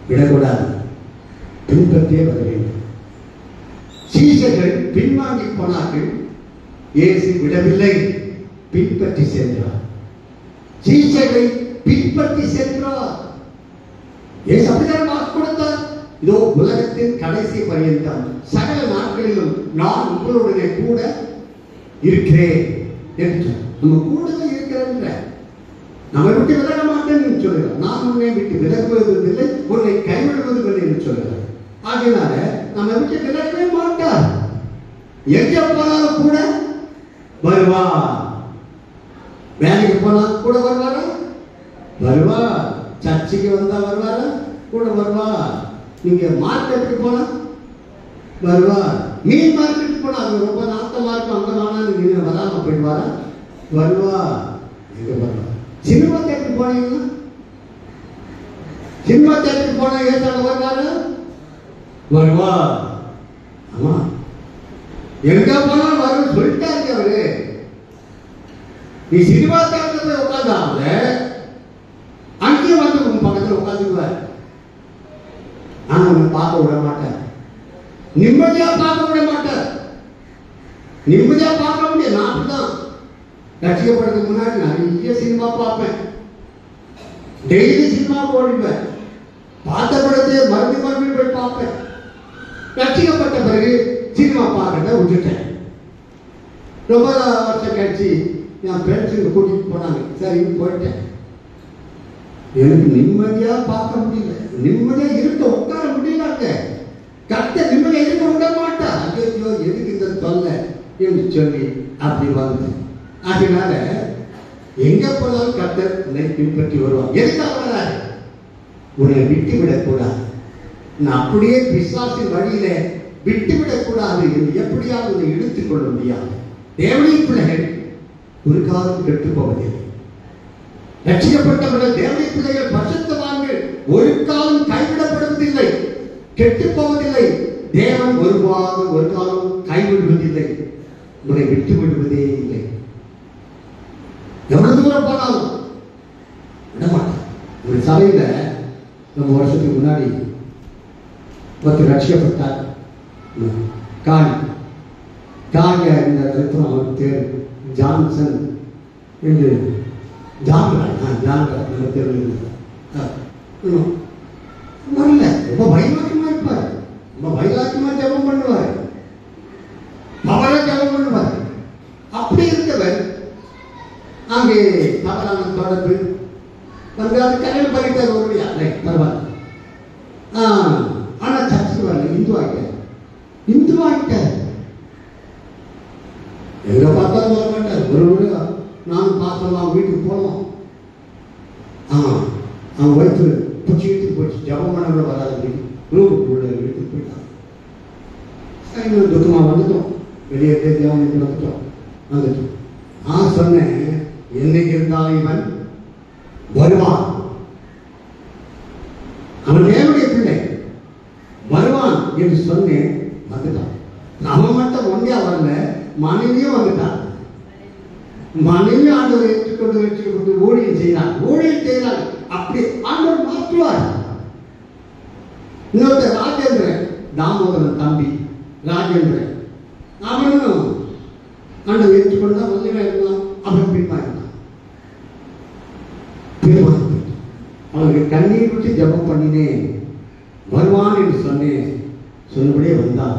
விடக்கூடாது? பின்பற்றியே வர வேண்டும். சீஷர்கள் பின்வாங்கி போனார்கள், இயேசு விடவில்லை, பின்பற்றி சென்றார். சீஷர்களை பின்பற்றி சென்றார். இயேசு அப்படிதான் வாக்கு கொடுத்தார். இதோ உலகத்தின் கடைசி பரியந்தம் சகல நாட்களிலும் நான் உங்களுடனே கூட இருக்கிறேன் என்று. நம்ம கூட இருக்கிறேன், நம்ம விட்டு விலக மாட்டேன் சொல்லுகிறார். நான் உன்னை விட்டு விலகுவதில்லை, உன்னை கைவிடுவதில்லை என்று சொல்லுகிறார். ஆகையினால நம்ம விட்டு விலகவே மாட்டார். எங்க போனாலும் கூட வருவார். வேலைக்கு போனா கூட வருவாரா? வருவார். சர்ச்சைக்கு வந்தா வருவாரா? கூட வருவார். நீங்க மார்க்கெட்டுக்கு போனா வருவார். மீன் மார்க்கெட்டுக்கு போனா அது ரொம்ப நாட்டமா இருக்கும், அங்க வேணா நீங்க வராம போயிடுவாரா? வருவார். எங்க வருவார்? சினிமா தேட்டருக்கு போனீங்கன்னா, சினிமா தேட்டருக்கு போனா ஏற்றாங்க வருவாரா? வருவார். ஆமா, எங்க போனாலும் வரும் சொல்லிட்டாரு அவரு. நீ சினிமா தேட்டர்ல போய் உட்கார்ந்தாங்க, அங்கேயும் வந்து உங்க பக்கத்தில் உட்காந்துக்குவார். நான் உன்னை பார்க்க விட மாட்டேன், நிம்மதியா பார்க்க விட மாட்டேன். நிம்மதியா பார்க்க முடியாது. நான் அப்படிதான் ரட்சிக்கப்படுறதுக்கு முன்னாடி நிறைய சினிமா பார்ப்பேன், டெய்லி சினிமா போடுவேன், பார்த்த படத்தை மறுபடியும் போய் பார்ப்பேன். ரட்சிக்கப்பட்ட பிறகு சினிமா பார்க்கறத விட்டுட்டேன். ரொம்ப வருஷம் கழிச்சு என் ஃப்ரெண்ட்ஸுங்க கூட்டிட்டு போனாங்க, சரி போயிட்டேன். எனக்கு நிம்மதியா பார்க்க முடியல, நிம்மதியா இருக்க உட்கார முடியல. கத்த நிம்மதியா இருக்க விட மாட்டா. ஐயோ எதுக்கு இந்த தொல்லை என்று சொல்லி அப்படி வந்தேன். அதனால எங்க போனாலும் கர்த்தர் உன்னை பின்பற்றி வருவார். எதுக்காக வராரு? உன்னை விட்டு விடக்கூடாது. நான் அப்படியே விசுவாசின் வழியில விட்டு விடக்கூடாது என்று எப்படியாவது உன்னை இழுத்துக் கொள்ள முடியாது. தேவனுடைய பிள்ளைகள் ஒரு காலம் கெட்டு போவதில்லை. ரட்சிக்கப்பட்டவர்கள் தேவனுடைய பிள்ளைகள் பரிசுத்தவான்கள் ஒரு காலம் கைவிடப்படுவதில்லை, கெட்டு போவதில்லை. தேவன் ஒரு காலம் கைவிடுவதில்லை, உன்னை விட்டு விடுவதே இல்லை. எவ்வளவு தூரம் போனாலும் விடமாட்டார். ஒரு சபையில நம்ம வருஷத்துக்கு முன்னாடி ஒருத்தர் ரட்சிக்கப்பட்டார். காணிய இந்த அவர் பேர் ஜான்சன் என்று ஜான்ராஜ் நம்ம தேர்வு வரல. ரொம்ப பயமாற்றமா இருப்பார், ரொம்ப வைராக்கியமா வந்து அது கல்யாணம் பண்ணிட்டார் ஒரு வழியா, பரவாயில்ல. ஆனா சர்ச்சுக்கு வரல, இந்து ஆகிட்டார். எங்க பார்த்தாலும் வர மாட்டார். ஒரு வழியா நானும் பார்த்தோம், வீட்டுக்கு போனோம். அவன் வயிற்று பிடிச்சி வீட்டுக்கு போச்சு, ஜபம் பண்ண கூட வராது, ரூமுக்குள்ள வீட்டுக்கு போயிட்டான். துக்கமா வந்துட்டோம், வெளியே தேவன் வந்துட்டோம். சொன்னேன், என்னைக்கு இருந்தாலும் இவன் வருவான், அவன் தேவனுடைய பிள்ளை வருவான் என்று சொன்னேன். வந்துட்டான். அவன் மட்டும் ஒன்றியா வரல, மனைவியும் வந்துட்டான். மனைவி ஆண்டவர் ஏற்றுக்கொண்டு ஊழியம் செய்யறாங்க. அப்படி ஆண்டவர் மாற்றுவார். இன்னொருத்தர் ராஜேந்திரன், தாமோதரன் தம்பி ராஜேந்திரன், அவனும் ஆண்டவர் ஏற்றுக்கொண்டு வந்தவன் இருந்தான். அவன் பின்பாயிருந்தான். அவனுக்கு கண்ணீர் விட்டு ஜபம் பண்ணினேன், வருவான் என்று சொன்னேன். சொன்னபடியே வந்தான்.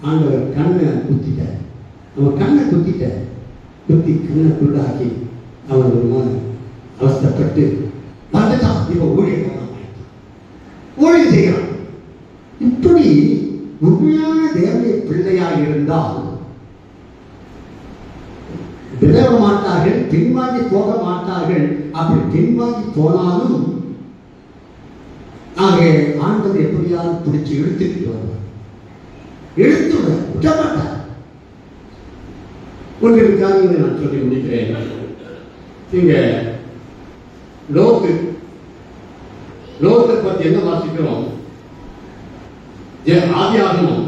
ஆண்டவர் கண்ணை குத்திட்டார். அவன் கண்ணை குத்தி கண்ணை குருடாக்கி அவன் ஒரு மகன் அவஸ்தப்பட்டு வந்துட்டான். இப்ப ஊழியம் செய்கிறான். இப்படி உண்மையான தேவனுடைய பிள்ளையாக இருந்தால் விலக மாட்டார்கள், பின்வாங்கி போக மாட்டார்கள். அப்படி பின்வாங்கி போனாலும் ஆகவே ஆண்டவர் எப்படியாவது பிடிச்சு இழுத்துட்டு வருவார். இழுத்து விட மாட்டார். ஒன்றிற்கு காரியங்களை நான் சொல்லி முடிக்கிறேன். இங்க லோகத்தை பத்தி என்ன வாசிக்கிறோம்? ஆதியாகமம்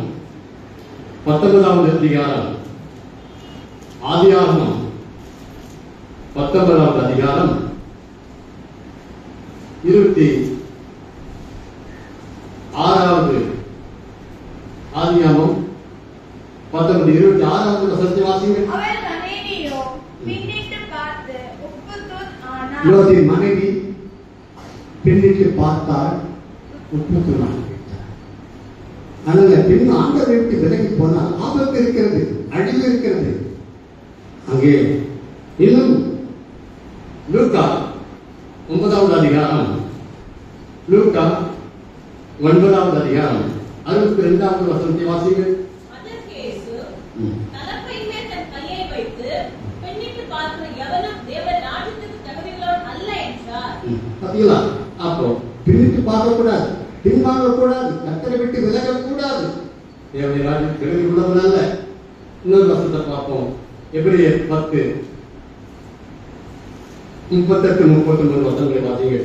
19வது அதிகாரம், ஆதியாகமம் 19வது அதிகாரம் 26வது ஆதியாகமம் 19:26வது வசனத்தை வாசிங்க. லோத்தின் மனைவி பின்னிட்டு பார்த்தால் உப்புத்துனான். அதனால பின் ஆண்டவரை விட்டு விலகி போனால் ஆபத்து இருக்கிறது, அழிவு இருக்கிறது. அங்கே இன்னும் லூக்கா 9வது அதிகாரம், லூக்கா 9வது அதிகாரம் 62வது வசனத்தை வாசிங்க. அப்போ பின்னிட்டு பார்க்க கூடாது, பின்வாங்க கூடாது, கர்த்தரை விட்டு விலக கூடாது. தேவனுடைய ராஜ்யம் விலகி உள்ளவன் அல்ல. இன்னொரு வசனத்தை பார்ப்போம். எபிரேயர் 10:38-39 வசனங்களை பார்த்தீங்க.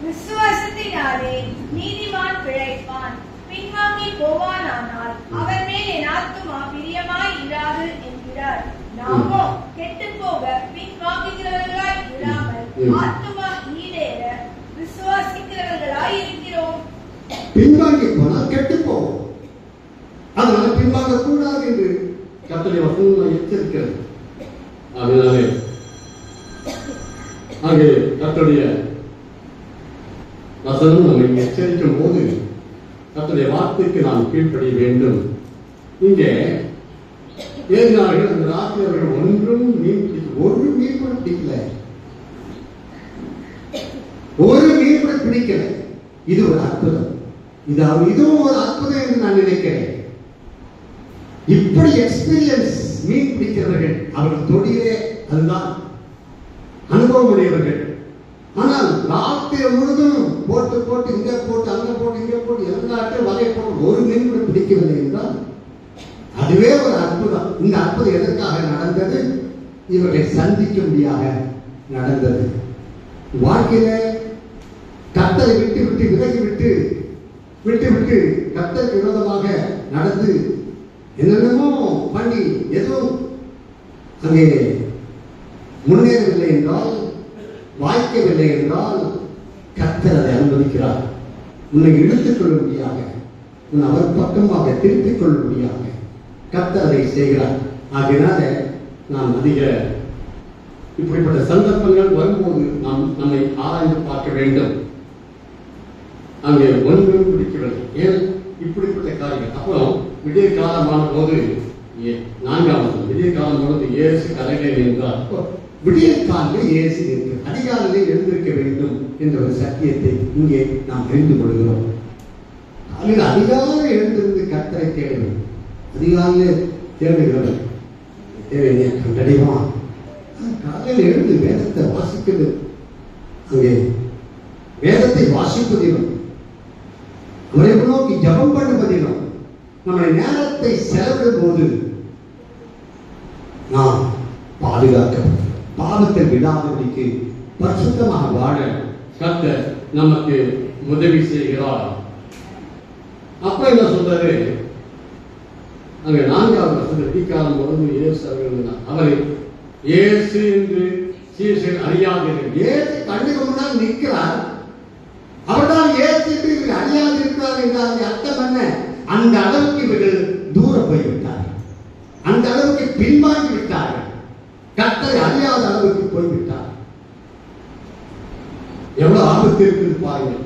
விசுவாசத்தினாலே நீதிமான் பிழைப்பான், பின்வாங்கி போவானானால் அவர் மேல் என் ஆத்துமா பிரியமாய் இராது என்கிறார். நாமோ கெட்டு போக பின்வாங்குகிறவர்களாய் இராமல் ஆத்துமா ஈடேற விசுவாசிக்கிறவர்களாய் இருக்கிறோம். பின்வாங்கி போனால் கெட்டு போவோம். அதனால பின்வாங்க கூடாது என்று கர்த்தருடைய வசனம் எச்சரிக்கிறது. அதனாலே அங்கே கர்த்தருடைய வசனம் நம்மை எச்சரிக்கும் போது கர்த்தருடைய வார்த்தைக்கு நாம் கீழ்ப்படிய வேண்டும். இங்கே ஏறினார்கள். அந்த ராத்திரி அவர்கள் ஒன்றும் ஒரு மீன் கூட பிடிக்கல, ஒரு மீன் கூட பிடிக்கல. இது ஒரு அற்புதம். இதுவும் ஒரு அற்புதம் என்று நான் நினைக்கிறேன். இப்படி எக்ஸ்பீரியன்ஸ் மீன் பிடிக்கிறவர்கள், அவர்கள் தொழிலே அதுதான் அனுபவம் உடையவர்கள். ஆனால் ராத்திரி முழுதும் போட்டு இங்க போட்டு அங்க போட்டு இங்க போட்டு எல்லாத்தையும் வலையை போட்டு ஒரு மீன் கூட பிடிக்கவில்லை என்றால் அதுவே ஒரு அற்புதம். இந்த அற்புதம் எதற்காக நடந்தது? இவர்களை சந்திக்கும்படியாக நடந்தது. வாழ்க்கையில கர்த்தரை விட்டு விலகி விட்டு கர்த்தருக்கு விரோதமாக நடந்து என்னென்னமோ பண்ணி எதுவும் அங்கே முன்னேறவில்லை என்றால், வாய்க்கவில்லை என்றால் கர்த்தர் அதை அனுமதிக்கிறார். உன்னை இழுத்துக் கொள்ளும்படியாக, உன் அவர் பக்கமாக திருப்பிக் கொள்ளும்படியாக கர்த்தர் அதை செய்கிறார். ஆகினால நாம் அதிக இப்படிப்பட்ட சந்தர்ப்பங்கள் வரும்போது நாம் நம்மை ஆராய்ந்து பார்க்க வேண்டும். அங்கே ஒன்றும் பிடிக்கவில்லை, ஏன் இப்படிப்பட்ட காரியங்கள். அப்புறம் விடிய காலமான போது 4ஆம் வசனம், விடிய காலம் பொழுது இயேசு கரையிலே நின்றார். விடியற்காலில் இயேசு இருக்கிறார். அதிகாலையிலே எழுந்திருக்க வேண்டும் என்ற ஒரு சத்தியத்தை இங்கே நாம் அறிந்து கொள்கிறோம். அதிகாலை எழுந்திருந்து கர்த்தரை தேட வேண்டும். அதிகாலையிலே தேடுகிறவன் தேவையை கண்டடைவான். காலையில் எழுந்து வேதத்தை வாசிக்கிறது, அங்கே வேதத்தை வாசிப்பதிலும் அவரை நோக்கி ஜபம் பண்ணுவதிலும் நம்முடைய நேரத்தை செலவிடும் போது நாம் பாதுகாக்கப்படும். பாவத்தை விடாதபடிக்கு பரிசுத்தமாக வாழ கர்த்தர் நமக்கு உதவி செய்கிறார். அப்ப என்ன சொல்றாரு? அங்க 4வது வசனத்தை காலம் பொழுது இயேசு அவரை இயேசு என்று சீஷர்கள் அறியாதீர்கள். இயேசு கண்ணுக்கு முன்னால் நிற்கிறார். அவர்தான் இயேசு என்று இவர்கள் அறியாதிருக்கிறார் என்றால் அர்த்தம் என்ன? அந்த அளவுக்கு இவர்கள் தூரம் போய்விட்டார்கள், அந்த அளவுக்கு பின்வாங்கி விட்டார்கள், கர்த்தரை அறியாத அளவுக்கு போய்விட்டார். எவ்வளவு ஆபத்து இருக்குது பாருங்கள்.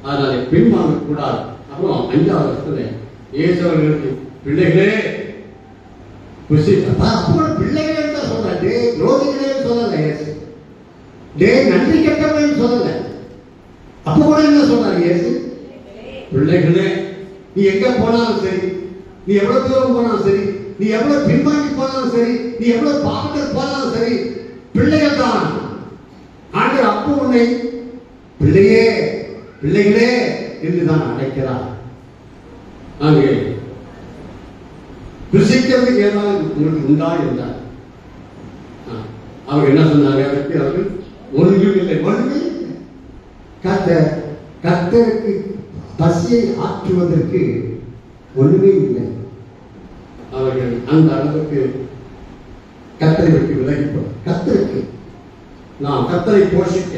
அதனால பின்வாங்க கூடாது. அப்புறம் 5வது வருஷத்துல இயேசு அவர்களுக்கு பிள்ளைகளே அப்புறம் பிள்ளைகளே தான் சொல்றாரு, ரோகிகளே சொல்லல. இயேசு நன்றி கெட்டவன் சொல்லல. அப்ப கூட என்ன சொல்றாரு இயேசு? பிள்ளைகளே, நீ எங்க போனாலும் சரி, நீ எவ்வளவு தூரம் போனாலும் சரி, நீ எவ்வளவு பின்வாங்கி போனாலும் சரி, நீ எவ்வளவு பாவத்தில் போனாலும் சரி, பிள்ளைகள் தான். ஆண்டவர் அப்போ உன்னை பிள்ளையே பிள்ளைகளே என்றுதான் அழைக்கிறார். அங்கே புசிக்கிறதுக்கு ஏதாவது உங்களுக்கு உண்டா என்றார். அவர் என்ன சொன்னாங்க? அதற்கு அவர்கள் ஒன்றும் இல்லை, ஒன்றுமே இல்லை. கர்த்தருக்கு பசியை ஆற்றுவதற்கு ஒன்றுமே இல்லை. அவர்கள் அந்த அளவுக்கு கர்த்தரை விட்டு விலகிப்போம். கர்த்தருக்கு நாம் கர்த்தரை போஷிக்க,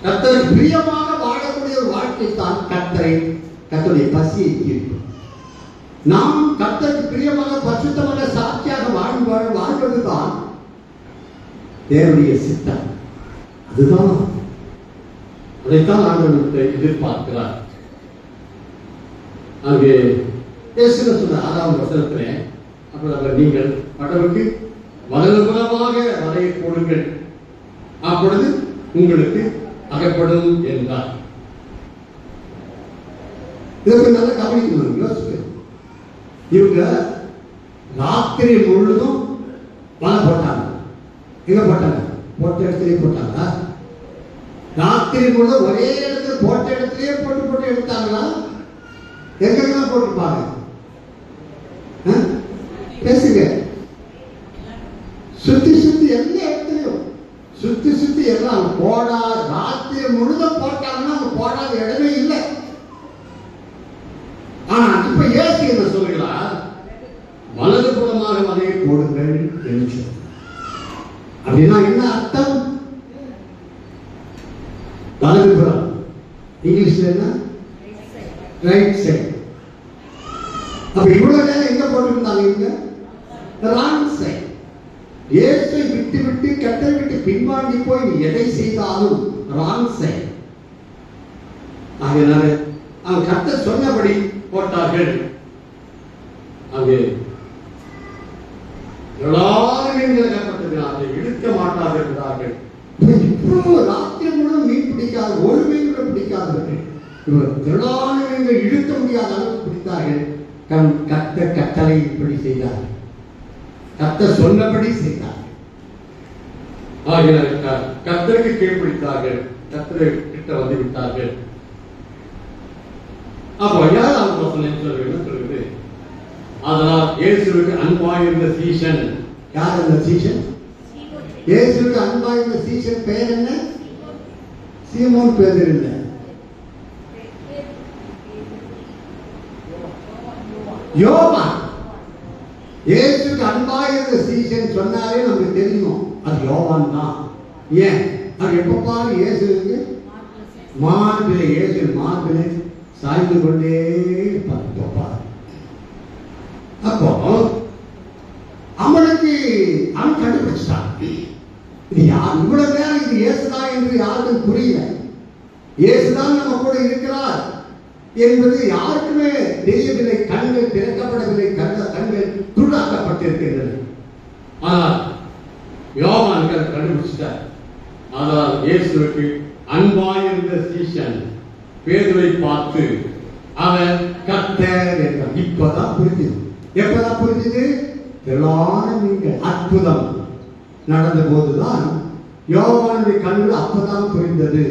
கர்த்தருக்கு பிரியமாக வாழக்கூடிய ஒரு வாழ்க்கை தான் கர்த்தருடைய பசியை தீர்க்கும். நாம் கர்த்தருக்கு பிரியமாக பரிசுத்தமான சாட்சியாக வாழ்வதுதான் தேவனுடைய சித்தம். அதுதான், அதைத்தான் ஆண்டவரை எதிர்பார்க்கிறார். அங்கே இயேசு சொன்ன 6வது வசனத்திலே அப்பொழுது நீங்கள் கடவுளுக்கு வலதுபுறமாக வலையை போடுங்கள், அப்பொழுது உங்களுக்கு அகப்படும் என்றார். இதற்கு நல்லா கவனிக்கணும், யோசிக்கணும். இவங்க ராத்திரி முழுதும் வலை போட்டாங்க. எங்க போட்டாங்க? போட்ட இடத்துலயே போட்டாங்களா? ராத்திரி முழுதும் ஒரே இடத்துல போட்ட இடத்துலயே போட்டு எடுத்தாங்களா? எங்கெல்லாம் போட்டுருப்பாங்க? பேசுங்க. சுத்தி எல்லா இடத்துலயும் சுத்தி எல்லாம் போடா. ராத்திரி முழுதும் போட்டாங்கன்னா அவங்க போடாத இடமே இல்லை. ஆனா இப்ப இயேசு என்ன சொல்கிறார்? வலதுபுறமாக வலையை போடுங்கள் என்று சொல்றார். அப்படின்னா என்ன அர்த்தம்? வலதுபுறம் இங்கிலீஷ்ல என்ன? Right side. அப்ப இவ்வளவு நேரம் எங்க போட்டுருந்தாங்க? இங்க ராங் சைடு. இயேசை விட்டு கட்டை விட்டு பின்வாங்கி போய் நீ எதை செய்தாலும் ராங் சைடு. அதனால அவன் கர்த்தர் சொன்னபடி போட்டார்கள். அங்கே எல்லாரும் மீன்கள் இழுக்க மாட்டார்கள் என்றார்கள். ராத்திரி முழுவதும் மீன் பிடிக்காது, ஒரு மீன் கூட பிடிக்காதவர்கள் இவர் திரளான மீன்கள் இழுக்க முடியாத அளவுக்கு பிடித்தார்கள். கர்த்தர் கட்டளை இப்படி செய்தார்கள், கர்த்தர் சொன்னபடி செய்தார்கள். கர்த்தருக்கு கீழ்பிடித்தார்கள், கர்த்தரை கிட்ட வந்து விட்டார்கள். அப்போ யார் அவங்க சொல்லுது? அதனால் இயேசுவுக்கு அன்பாயிருந்த சீஷன். யார் அந்த சீஷன்? இயேசுவுக்கு அன்பாயிருந்த சீஷன் பெயர் என்ன? சீமோன் பேதுரு இல்ல, யோவான். இயேசுவுக்கு அன்பாயிருந்த சீஷன் சொன்னாலே நமக்கு தெரியும் அது யோவான் தான். ஏன்? அது எப்ப பாரு இயேசுவுக்கு மார்பிலே, இயேசு மார்பிலே சாய்ந்து கொண்டே இருப்பார். அப்போ அவனுக்கு அவன் கண்டுபிடிச்சான், இது யார்? இவ்வளவு நேரம் இது இயேசுதான் என்று யாருக்கும் புரியல. இயேசுதான் நம்ம கூட இருக்கிறார் என்பது யாருக்குமே தெரியவில்லை. கண்கள் திறக்கப்படவில்லை, கண்கள் குருடாக்கப்பட்டிருக்கின்றன. ஆனால் யோவான் கண்டுபிடிச்சிட்டார். ஆனால் இயேசுவுக்கு அன்பாயிருந்த சீஷன் பேதுரை பார்த்து அவன் கர்த்தர் என்றான். இப்பதான் புரிஞ்சுது. எப்பதான் புரிஞ்சுது? திரளான மீன்கள் அற்புதம் நடந்த போதுதான் யோவானுடைய கண்கள் அப்பதான் புரிந்தது.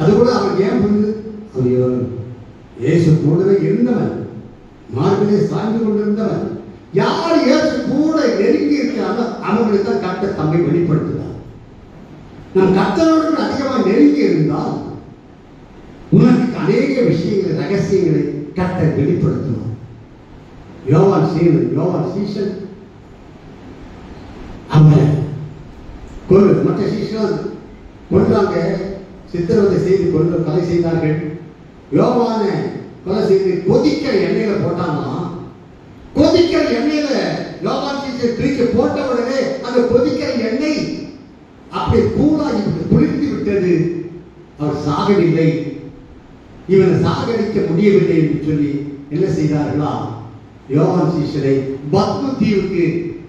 அது கூட அவன் ஏன் புரிந்தது? அவன் இயேசு கூடவே இருந்தவன், மார்பிலே சாய்ந்து கொண்டிருந்தவன். யார் இயேசு கூட நெருங்கி இருக்கிறாங்க அவங்களுக்கு தான் கர்த்தர் தம்மை வெளிப்படுத்துகிறார். நம் கர்த்தரோடு அதிகமாக நெருங்கி இருந்தால் உனக்கு அநேக விஷயங்களை, ரகசியங்களை கர்த்தர் வெளிப்படுத்தணும். யோவான் சீஷன் அவன் மற்ற சீஷன் கொன்றாங்க, சித்திரவதை செய்து கொலை செய்தார்கள். யோவான கொலை செய்து கொதிக்கிற எண்ணெயில போட்டானா, கொதிக்கிற எண்ணெயில யோவான் சீஷன் தூக்கி போட்ட உடனே அந்த கொதிக்கிற எண்ணெய் அப்படி கூலாகி குளிர்ந்து விட்டது. அவர் சாகவில்லை, இவனை சாகடிக்க முடியவில்லை என்று சொல்லி என்ன செய்தார்களா? யோவான் சீஷரை பத்ம தீவுக்கு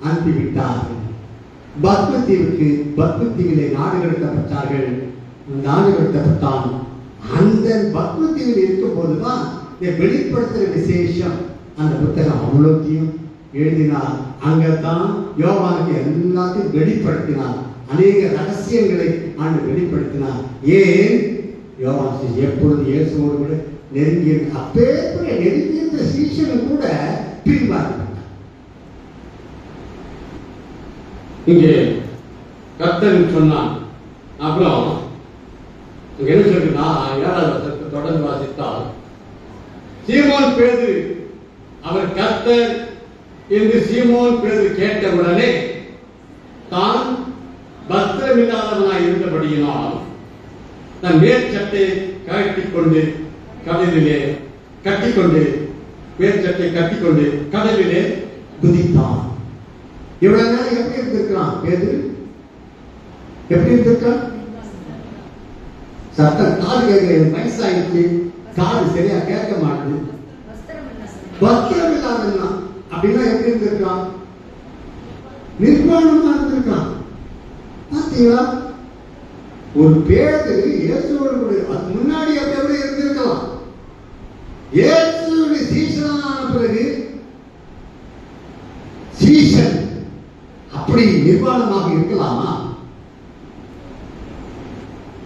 அனுப்பிவிட்டார்கள். பத்ம தீவிலே நாடு கடத்தப்பட்டார்கள். நாடு கடத்தப்பட்டான். அந்த பத்ம தீவில் இருக்கும் போதுதான் வெளிப்படுத்துகிற விசேஷம் அந்த புத்தகம் அவ்வளோத்தையும் எழுதினார். அங்கத்தான் யோவானுக்கு எல்லாத்தையும் வெளிப்படுத்தினார். அநேக ரகசியங்களை ஆண்டு வெளிப்படுத்தினார். ஏன்? யோவான் எப்பொழுது இயேசுவோடு கூட நெருங்கிய அப்பேற்பட்ட நெருங்கிய சீஷனும் கூட பிரிவார். இங்கே கர்த்தர் சொன்னான். அப்புறம் என்ன சொல்லுன்னா 7வது வசனத்தை தொடர்ந்து வாசித்தால், சீமோன் பேதுரு அவர் கர்த்தர் என்று சீமோன் பேதுரு கேட்டவுடனே தான் பத்திரமில்லாதவனாய் இருந்தபடியினால் தன் மேற்சட்டை கட்டிக்கொண்டு கடலிலே கடலிலே குதித்தான். இவ்வளவு நேரம் எப்படி இருந்திருக்கிறான் பேதுரு? எப்படி இருந்திருக்கான்? சத்தம் காது கேட்க வயசாயிடுச்சு, காது சரியா கேட்க மாட்டுது, வஸ்திரம் இல்லாதா அப்படின்னா எப்படி இருந்திருக்கான்? நிர்வாணமா இருந்திருக்கான். பாத்தீங்களா? ஒரு பேதுரு இயேசுவோடு கூட அது முன்னாடி எப்படி இருந்திருக்கலாம். இயேசுவுடைய சீஷனான பிறகு சீஷன் அப்படி நிர்வாணமாக இருக்கலாமா?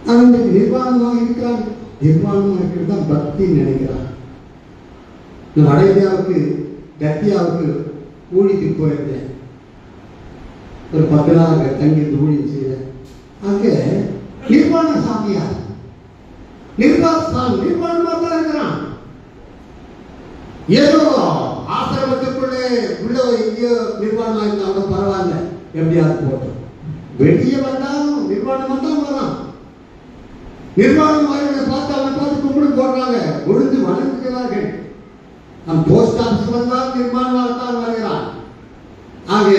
அவன் நிர்வாணமாக இருக்கிறான். நிர்வாணமாக இருக்கிறது தான் பக்தி நினைக்கிறான். வட இந்தியாவுக்கு கத்தியாவுக்கு ஊழியத்துக்கு போயிருந்தேன். ஒரு 10 நாள் தங்கியிருந்து ஊழியம் செய்த. அங்க நிர்வாண சாமியார் நிர்வாணமா தான் இருக்கிறான். ஏதோ ஆசிரமத்துக்குள்ளே உள்ள எங்கேயோ நிர்வாணமா இருந்தாலும் பரவாயில்ல, எப்படியாவது போட்டோம். வெளியே வந்தாலும் நிர்வாணமா தான் வரான். நிர்வாணமாக பார்த்து அவன் பார்த்து கும்பிடு போடுறாங்க, விழுந்து வணங்குகிறார்கள். நம் போஸ்ட் ஆபீஸ் வந்தாலும் நிர்வாணமாக தான் வருகிறான். ஆக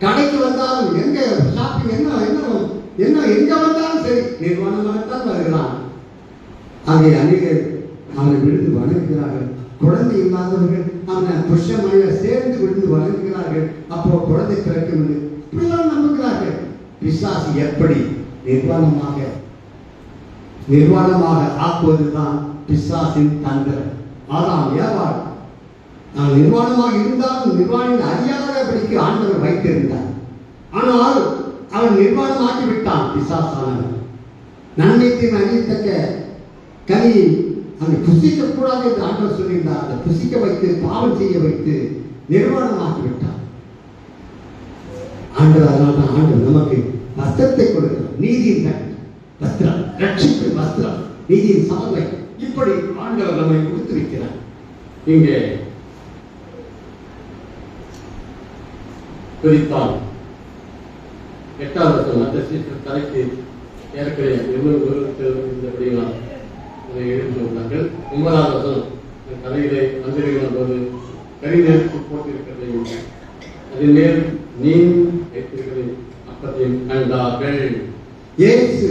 கடைக்கு வந்தாலும் எங்க ஷாப்பிங் என்ன எங்க வந்தாலும் சரி நிர்வாணமாகத்தான் வருகிறான். ஆகிய அநேகர் அவனை விழுந்து வணங்குகிறார்கள். குழந்தை இல்லாதவர்கள் அவனை புஷ்யமாக சேர்ந்து விழுந்து வணங்குகிறார்கள். அப்போ குழந்தை பிறக்கும் என்று இப்படிலாம் நம்புகிறார்கள். பிசாசு எப்படி நிர்வாணமாக ஆக்குவதுதான் பிசாசின் தந்திரம். ஆனால் ஏவாள் நான் நிர்வாணமாக இருந்தாலும் நிர்வாணம் அறியாதபடிக்கு ஆண்டவர் வைத்திருந்தார். ஆனால் அவன் நிர்வாணமாக்கி விட்டான். பிசாசானவன் நன்மைக்கு அறியத்தக்க கனி அங்கு புசிக்க கூடாது என்று ஆண்டவர் சொல்லியிருந்தார். அதை புசிக்க வைத்து பாவம் செய்ய வைத்து நிர்வாணமாக்கி விட்டான் ஆண்டவர். அதனால்தான் ஆண்டவர் நமக்கு வஸ்திரத்தை கொடுக்கிறார். நீதியின் வஸ்திரம், ரட்சிப்பு வஸ்திரம், நீதியின் சால்வை, இப்படி ஆண்டவர் நம்மை கொடுத்து வைக்கிறார். இங்கே குறிப்பால் 8வது அந்த சீசன் தலைக்கு ஏற்கனவே இருந்தபடியால் அதை எழுதியுள்ளார்கள். 9வது வசனம் தலையிலே வந்திருக்கிற போது கரிநெருப்பு போட்டிருக்கிறதையும் அதன் மேல் நீன் வைத்திருக்கிறதை அப்பத்தையும் கண்டார்கள். ஏசு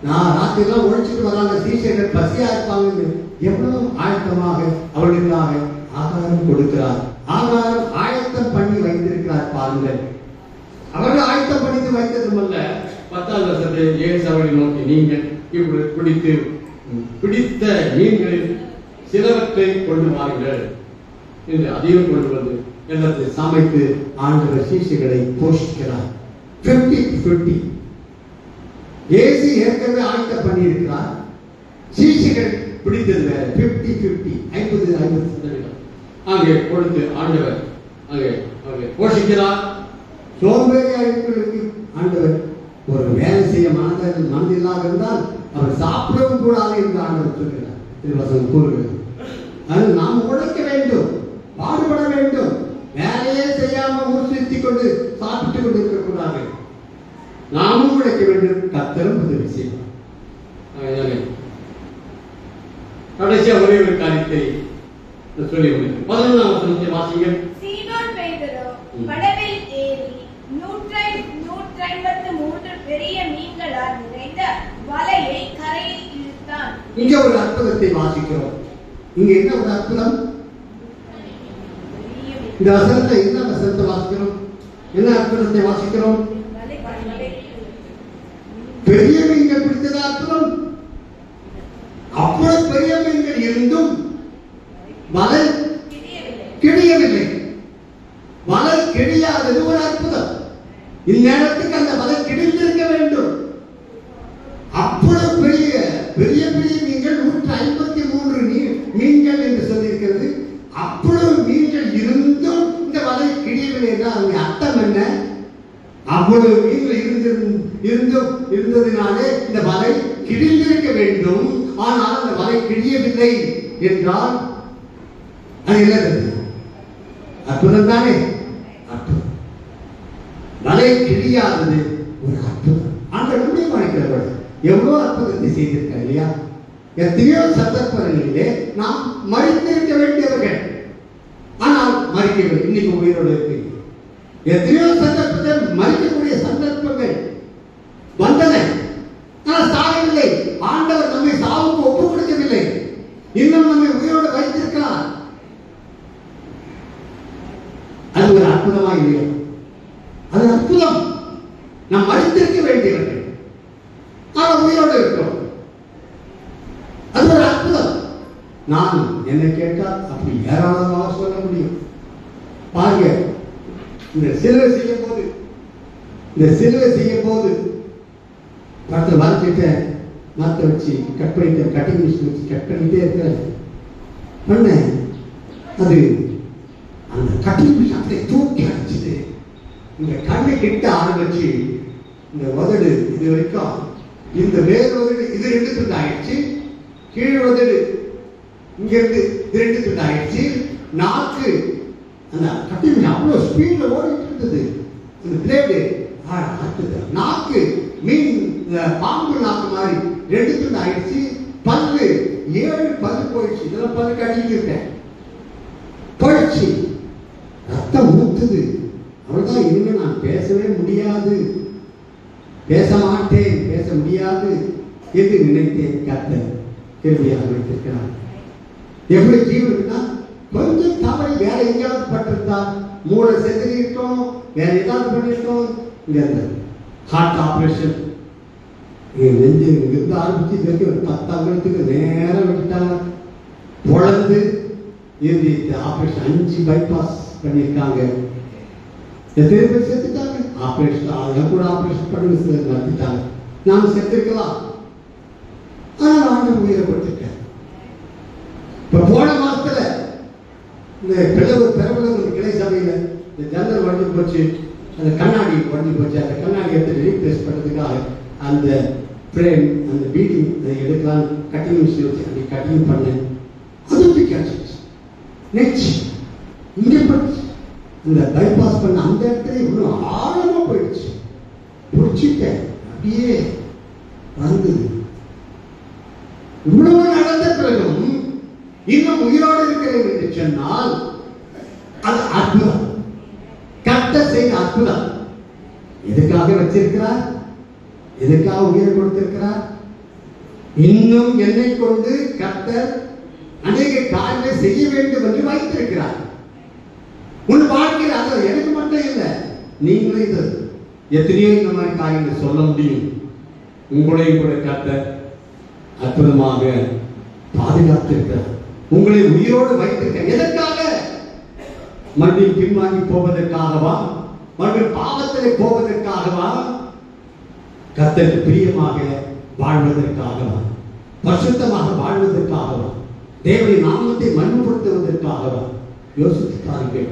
நான் ராத்திரிலாம் உழைச்சிட்டு வராங்க, சீசர்கள் பசியா இருப்பாங்க, எவ்வளவு ஆயத்தமாக அவர்களுக்காக ஆகாரம் கொடுக்கிறார். ஆகாரம் ஆயத்தம் பண்ணி வைத்திருக்கிறார் பாருங்கள். அவர்கள் ஆயத்தம் படித்து வைத்ததுமல்ல, 10ஆம் வருஷத்தை ஏசாவை நோக்கி, நீங்கள் இப்படி பிடித்த மீன்களில் சிலவற்றை கொண்டு வாருங்கள் என்று அதையும் கொண்டு வந்து எல்லாத்தை சமைத்து ஆண்டவர் சீஷர்களை போஷிக்கிறார். 50-50 இயேசு ஏற்கனவே ஆயத்தம் பண்ணியிருக்கிறார். சீஷர்கள் பிடித்தது வேற. 50-50 50% அங்கே கொடுத்து ஆண்டவர் அங்கே போஷிக்கிறார். சோம்பேறியாளர்களுக்கு ஆண்டவர் ஒரு வேலை செய்ய மனதில்லாக இருந்தால் அவர் சாப்பிடவும் கூடாது என்று ஆண்டவர் சொல்கிறார். திருவசனம் கூறுகிறது. அது நாம் உழைக்க வேண்டும், பாடுபட வேண்டும். வேலையே செய்யாமல் ஊர் கொண்டு சாப்பிட்டுக் கொண்டு இருக்கக்கூடாது. நாமும் உழைக்க வேண்டும். கர்த்தரும் உதவி செய்வார். கடைசியா ஒரே ஒரு காரியத்தை சொல்லி 11ஆம் வசனத்தை வாசிங்க. சீமோன் பேதுரு படவில் ஏறி 153 பெரிய மீன்களால் நிறைந்த வலையை கரையில் இழுத்தான். இங்க ஒரு அற்புதத்தை வாசிக்கிறோம். இங்க என்ன ஒரு அற்புதம்? இந்த வசனத்தை என்ன வசனத்தை வாசிக்கிறோம்? என்ன அற்புதத்தை வாசிக்கிறோம்? பெரிய மீன்கள் பிடித்தது அற்புதம். அவ்வளவு பெரிய மீன்கள் இருந்தும் வலை கிழியவில்லை. வலை கிழியாதது ஒரு அற்புதம். இந்நேரத்துக்கு அந்த வலை கிழிந்திருக்க வேண்டும். அவ்வளவு பெரிய பெரிய பெரிய மீன்கள் 153 மீன்கள் என்று சொல்லியிருக்கிறது. அவ்வளவு மீன்கள் இருந்தும் இந்த வலை கிழியவில்லை என்றால் அதனுடைய அர்த்தம் என்ன? அவ்வளவு மீன்கள் இருந்ததினாலே இந்த வலை கிழிந்திருக்க வேண்டும். ஆனால் அந்த வலை கிழியவில்லை என்றால் அது என்ன? அற்புதம் தானே. அற்புதம். வலை கிழியாதது ஒரு அற்புதம். அந்த நம்முடைய வாழ்க்கையில் எவ்வளவு அற்புதத்தை செய்திருக்க இல்லையா? எத்தனையோ சந்தர்ப்பங்களிலே நாம் மறித்திருக்க வேண்டியவர்கள், ஆனால் மறிக்கவில்லை. இன்னைக்கு உயிரோடு இருக்கு. எத்தனையோ சந்தர்ப்பத்தில் மறிக்கக்கூடிய சந்தர்ப்பங்கள் வந்தன, ஆனால் சாகவில்லை. ஆண்டவர் நம்மை சாவுக்கு ஒப்புக் கொடுக்கவில்லை. இன்னும் நம்மை உயிரோடு வைத்திருக்கிறார். அது ஒரு அற்புதமா இல்லையா? அது அற்புதம். நாம் மறித்திருக்க வேண்டியவர்கள், ஆனால் உயிரோடு இருக்கிறோம். அது ஒரு அற்புதம். நான் என்ன கேட்டால் அப்படி ஏராளமாக சொல்ல முடியும். பாருங்க, இந்த சிலுவை செய்யும் போது படத்தில் வரைச்சிட்ட மரத்தை வச்சு கட் பண்ணிட்டு கட்டிங் மிஷின் வச்சு கட் பண்ணிட்டே இருக்க பண்ண அது அந்த கட்டிங் மிஷின் அப்படியே தூக்கி அடிச்சுட்டு இந்த கண்ணை கிட்ட ஆரம்பிச்சு இந்த உதடு இது வரைக்கும் இந்த வேறு உதடு இது 2 துண்டு ஆயிடுச்சு. கீழ் உதடு இங்க இருந்து இது 2 துண்டு ஆயிடுச்சு. நாக்கு அந்த கட்டிங் மிஷின் அவ்வளவு ஸ்பீட்ல ஓடிட்டு இருந்தது. இந்த பிளேடு நாக்கு மீன் பாம்பு நாக்கு மாதிரி 2 துண்டு ஆயிடுச்சு. பல்லு 7 பல்லு போயிடுச்சு. இதெல்லாம் பல்லு கட்டிக்கிட்டேன் போயிடுச்சு. ரத்தம் ஊத்துது. அவ்வளவுதான். இனிமே நான் பேசவே முடியாது, பேச மாட்டேன், பேச முடியாது என்று நினைத்தேன். கர்த்தர் கேள்வியாக வைத்திருக்கிறார். எப்படி ஜீவனுக்குன்னா கொஞ்சம் தவறி வேற எங்கேயாவது பட்டிருந்தா மூளை செதறி இருக்கோம், வேற ஏதாவது பண்ணிருக்கோம். இங்க ஹார்ட் ஆபரேஷன் நெஞ்சு இங்கிருந்து ஆரம்பிச்சு இது வரைக்கும் ஒரு 10 அங்குலத்துக்கு நேரம் விட்டுட்டாங்க. பொழந்து இறுதி ஆபரேஷன் 5 பைபாஸ் பண்ணியிருக்காங்க. எத்தனை பேர் செத்துட்டாங்க. ஆபரேஷன் அதெல்லாம் கூட ஆபரேஷன் பண்ணி நடத்திட்டாங்க. நாம் செத்துருக்கலாம், ஆனால் ஆண்டவர் உயிரை கொடுத்துருக்கார். இப்ப போன மாசத்துல இந்த பெரம்பலூர் கிளை சபையில இந்த ஜன்னல் வண்டி போச்சு, அந்த கண்ணாடி வண்டி போச்சு. அந்த கண்ணாடி எடுத்து ரீப்ளேஸ் பண்றதுக்காக அந்த ஃப்ரேம் அந்த பீடிங் அதை எடுக்கலாம் கட்டிங் மிஷின் வச்சு அப்படி கட்டிங் பண்ணேன். அது பிடிக்காச்சு நெச்சு இங்கே போயிடுச்சு. அந்த பைபாஸ் பண்ண அந்த இடத்துல இன்னும் ஆழமா போயிடுச்சு. பிடிச்சிட்டேன், அப்படியே வந்தது. இவ்வளவு நடந்த பிறகும் இன்னும் உயிரோடு இருக்கிறேன் என்று சொன்னால் அது அற்புதம். கர்த்தர் செய்த அற்புதம். எதுக்காக வச்சிருக்கிறார்? எதுக்காக உயிரை கொடுத்திருக்கிறார்? இன்னும் என்னை கொண்டு கர்த்தர் அநேக காரியங்களை செய்ய வேண்டும் என்று வைத்திருக்கிறார். உன் வாழ்க்கையில் அது எனக்கு மட்டும் இல்லை, நீங்களே எத்தனையோ இந்த மாதிரி காரியங்களை சொல்ல முடியும். உங்களையும் கூட கர்த்தர் அற்புதமாக பாதுகாத்திருக்கிறார். உங்களை உயிரோடு வைத்திருக்க எதற்காக? மறுபடியும் பின்வாங்கி போவதற்காகவா? மறுபடியும் பாவத்திலே போவதற்காகவா? கர்த்தருக்கு பிரியமாக வாழ்வதற்காகவா? பரிசுத்தமாக வாழ்வதற்காகவா? தேவனுடைய நாமத்தை மகிமைப்படுத்துவதற்காகவா? யோசித்து பாருங்கள்.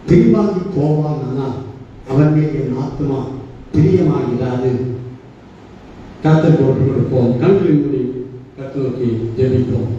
பின்வாங்கி போவானால் அவன் மேல் என் ஆத்மா பிரியமாகிறாது. கர்த்தருக்கு ஒன்று கொடுப்போம். கண்களின் மூடி கர்த்தர் நோக்கி ஜெபிப்போம்.